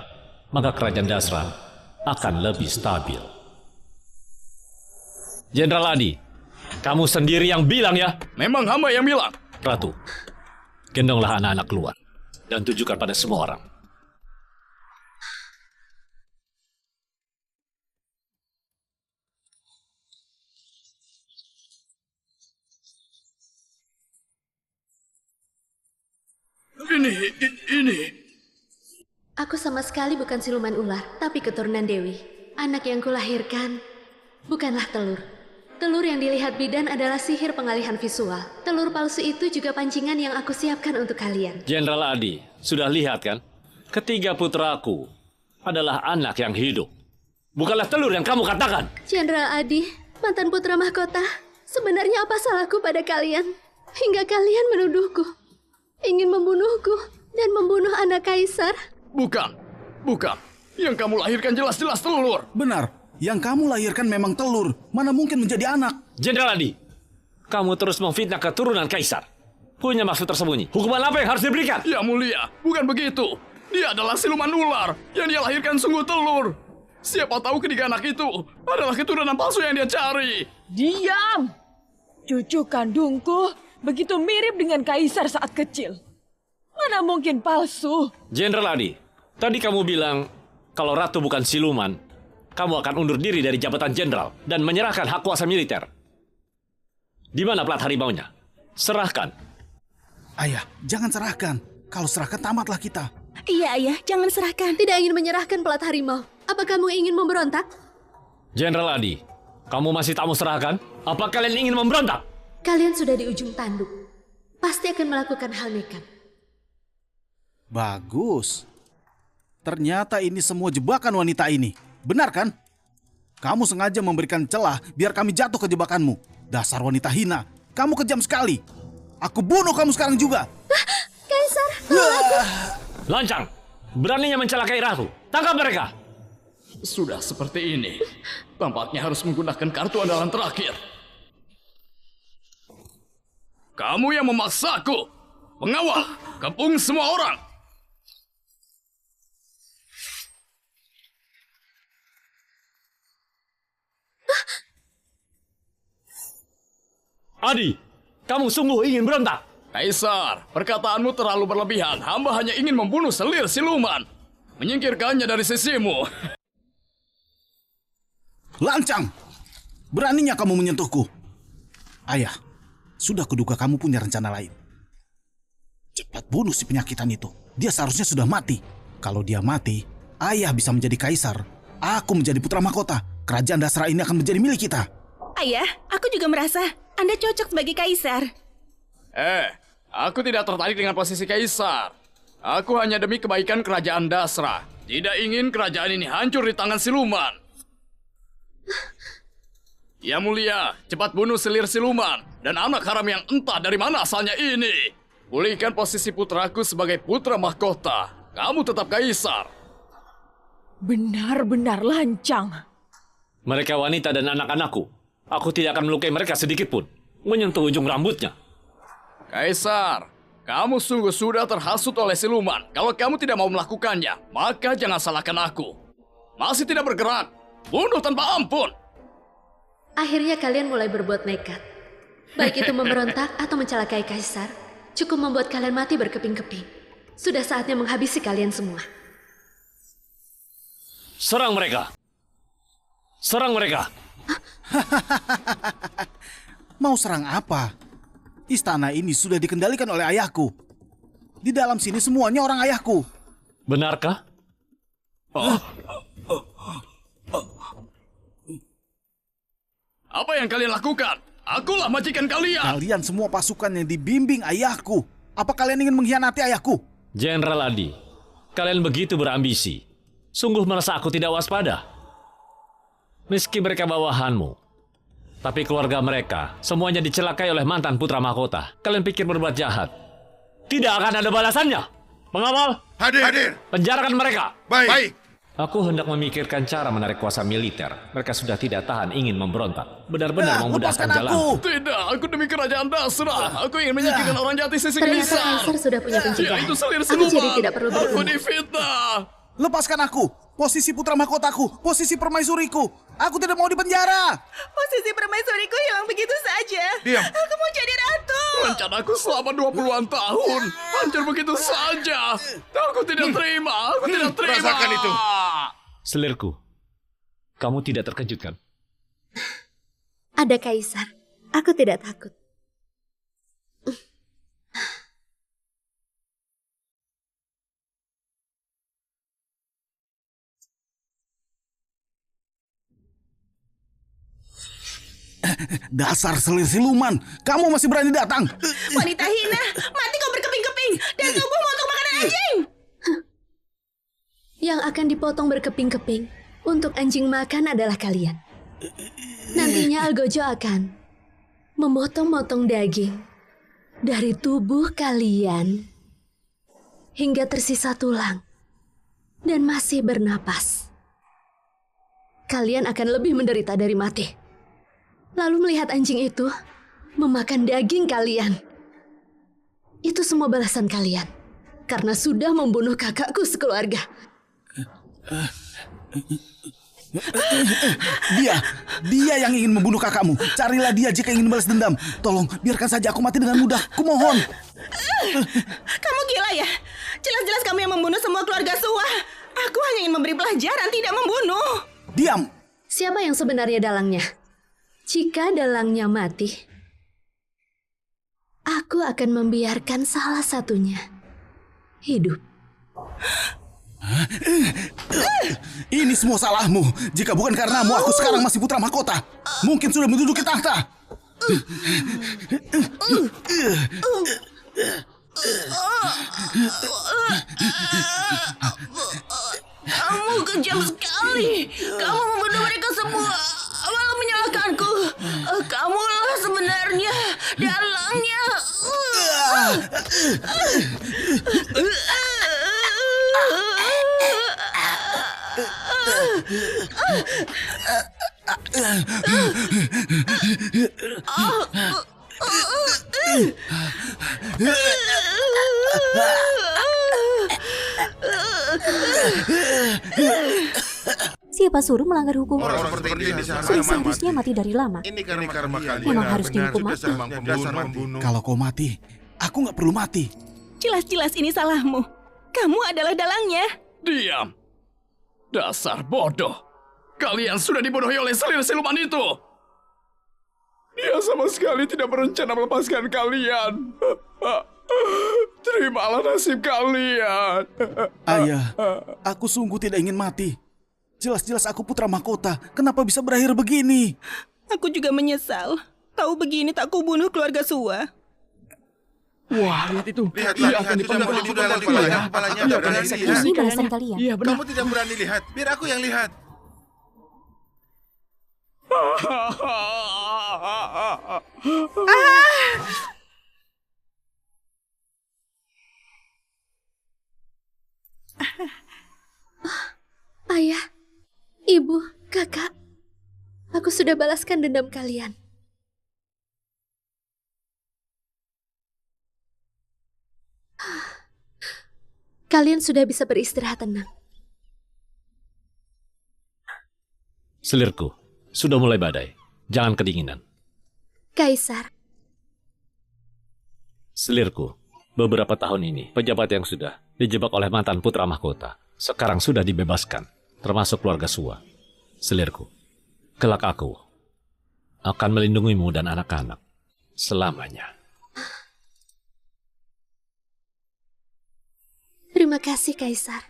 maka kerajaan Dasra akan lebih stabil. Jenderal Adi, kamu sendiri yang bilang ya? Memang hamba yang bilang. Ratu, gendonglah anak-anak keluar dan tunjukkan pada semua orang. Ini. Aku sama sekali bukan siluman ular, tapi keturunan Dewi. Anak yang kulahirkan bukanlah telur. Telur yang dilihat bidan adalah sihir pengalihan visual. Telur palsu itu juga pancingan yang aku siapkan untuk kalian. Jenderal Adi, sudah lihat kan? Ketiga putraku adalah anak yang hidup. Bukanlah telur yang kamu katakan. Jenderal Adi, mantan putra mahkota, sebenarnya apa salahku pada kalian? Hingga kalian menuduhku, ingin membunuhku dan membunuh anak kaisar. Bukan. Yang kamu lahirkan jelas-jelas telur. Benar. Yang kamu lahirkan memang telur. Mana mungkin menjadi anak? Jenderal Adi, kamu terus memfitnah keturunan kaisar. Punya maksud tersembunyi. Hukuman apa yang harus diberikan? Ya mulia, bukan begitu. Dia adalah siluman ular. Yang dia lahirkan sungguh telur. Siapa tahu ketiga anak itu adalah keturunan palsu yang dia cari. Diam! Cucu kandungku begitu mirip dengan kaisar saat kecil. Mana mungkin palsu? Jenderal Adi, tadi kamu bilang kalau Ratu bukan siluman, kamu akan undur diri dari jabatan jenderal dan menyerahkan hak kuasa militer. Di mana plat harimaunya? Serahkan. Ayah, jangan serahkan. Kalau serahkan tamatlah kita. Iya ayah, jangan serahkan. Tidak ingin menyerahkan pelat harimau. Apa kamu ingin memberontak? Jenderal Adi, kamu masih tak mau serahkan? Apa kalian ingin memberontak? Kalian sudah di ujung tanduk. Pasti akan melakukan hal nekat. Bagus. Ternyata ini semua jebakan wanita ini. Benar kan? Kamu sengaja memberikan celah biar kami jatuh ke jebakanmu. Dasar wanita hina. Kamu kejam sekali. Aku bunuh kamu sekarang juga. Kaisar, tolong aku. Lancang, beraninya mencelakai Ratu. Tangkap mereka. Sudah seperti ini. Tampaknya harus menggunakan kartu andalan terakhir. Kamu yang memaksaku. Pengawal, kepung semua orang. Adi, kamu sungguh ingin berontak? Kaisar, perkataanmu terlalu berlebihan. Hamba hanya ingin membunuh selir siluman. Menyingkirkannya dari sisimu. Lancang! Beraninya kamu menyentuhku. Ayah, sudah kuduga kamu punya rencana lain. Cepat bunuh si penyakitan itu. Dia seharusnya sudah mati. Kalau dia mati, ayah bisa menjadi kaisar. Aku menjadi putra mahkota. Kerajaan Dasra ini akan menjadi milik kita. Ayah, aku juga merasa Anda cocok sebagai kaisar. Aku tidak tertarik dengan posisi kaisar. Aku hanya demi kebaikan kerajaan Dasra. Tidak ingin kerajaan ini hancur di tangan siluman. Ya mulia, cepat bunuh selir siluman dan anak haram yang entah dari mana asalnya ini. Pulihkan posisi putraku sebagai putra mahkota. Kamu tetap kaisar. Benar-benar lancang. Mereka wanita dan anak-anakku. Aku tidak akan melukai mereka sedikit pun. Menyentuh ujung rambutnya. Kaisar, Kamu sungguh sudah terhasut oleh siluman. Kalau kamu tidak mau melakukannya, maka jangan salahkan aku. Masih tidak bergerak, bunuh tanpa ampun. Akhirnya kalian mulai berbuat nekat. Baik itu memberontak atau mencelakai kaisar, cukup membuat kalian mati berkeping-keping. Sudah saatnya menghabisi kalian semua. Serang mereka! Serang mereka! Mau serang apa? Istana ini sudah dikendalikan oleh ayahku. Di dalam sini semuanya orang ayahku. Benarkah? Apa yang kalian lakukan? Akulah majikan kalian. Kalian semua pasukan yang dibimbing ayahku. Apa kalian ingin mengkhianati ayahku? Jenderal Adi, kalian begitu berambisi. Sungguh merasa aku tidak waspada. Meski mereka bawahanmu, tapi keluarga mereka semuanya dicelakai oleh mantan putra mahkota. Kalian pikir berbuat jahat? Tidak akan ada balasannya. Pengawal, hadir. Penjarakan mereka. Baik. Aku hendak memikirkan cara menarik kuasa militer. Mereka sudah tidak tahan ingin memberontak. Benar-benar memudahkan jalan. Tidak, aku demi kerajaan Basra. Aku ingin menyingkirkan orang jahat di sisi Ternyata Kaisar. kaisar sudah punya pencegahan. Itu selir Aku jadi siluman. tidak perlu Aku berguna. difitnah. Lepaskan aku. Posisi putra mahkotaku. Posisi permaisuriku. Aku tidak mau dipenjara. Posisi permaisuriku hilang begitu saja. Diam. Aku mau jadi ratu. Rencanaku selama 20-an tahun hancur begitu saja. Aku tidak terima. Aku tidak terima. Rasakan itu. Selirku, kamu tidak terkejut kan? Ada kaisar. Aku tidak takut. Dasar selir siluman. Kamu masih berani datang? Wanita hina, mati kau berkeping-keping dan tubuhmu untuk makanan anjing. Yang akan dipotong berkeping-keping untuk anjing makan adalah kalian. Nantinya Algojo akan memotong-motong daging dari tubuh kalian hingga tersisa tulang dan masih bernapas. Kalian akan lebih menderita dari mati. Lalu melihat anjing itu memakan daging kalian. Itu semua balasan kalian karena sudah membunuh kakakku sekeluarga. Dia yang ingin membunuh kakakmu. Carilah dia jika ingin balas dendam. Tolong, biarkan saja aku mati dengan mudah. Kumohon. Kamu gila ya? Jelas-jelas kamu yang membunuh semua keluarga Suwa. Aku hanya ingin memberi pelajaran, tidak membunuh. Diam. Siapa yang sebenarnya dalangnya? Jika dalangnya mati, aku akan membiarkan salah satunya hidup. Ini semua salahmu. Jika bukan karenamu, aku sekarang masih putra mahkota. Mungkin sudah menduduki tahta. Kamu kejam sekali. Kamu membunuh mereka semua, malah menyalahkanku. Kamulah sebenarnya dalangnya. Siapa suruh melanggar hukum? Orang seperti ini di sana Sudah seharusnya mati dari lama. Ini karena kalian Memang harus dihukum mati. dasar pembunuh. Kalau kau mati, aku nggak perlu mati. Jelas-jelas ini salahmu. Kamu adalah dalangnya. Diam. Dasar bodoh. Kalian sudah dibodohi oleh selir siluman itu. Dia sama sekali tidak berencana melepaskan kalian. Terimalah nasib kalian. Ayah, aku sungguh tidak ingin mati. Jelas-jelas aku putra mahkota. Kenapa bisa berakhir begini? Aku juga menyesal. Tahu begini tak kubunuh keluarga Suwa. Wah, lihat itu. Lihat, Dia akan dipotong kepalanya. Iya, benar. Ini balasan kalian. Iya, benar. Kamu tidak berani lihat. Biar aku yang lihat. Ayah, ibu, kakak, aku sudah balaskan dendam kalian. kalian sudah bisa beristirahat tenang. Selirku, sudah mulai badai. Jangan kedinginan. Kaisar, Selirku, beberapa tahun ini, pejabat yang sudah dijebak oleh mantan putra mahkota, sekarang sudah dibebaskan, termasuk keluarga Sua. Selirku, kelak aku akan melindungimu dan anak-anak selamanya. terima kasih Kaisar.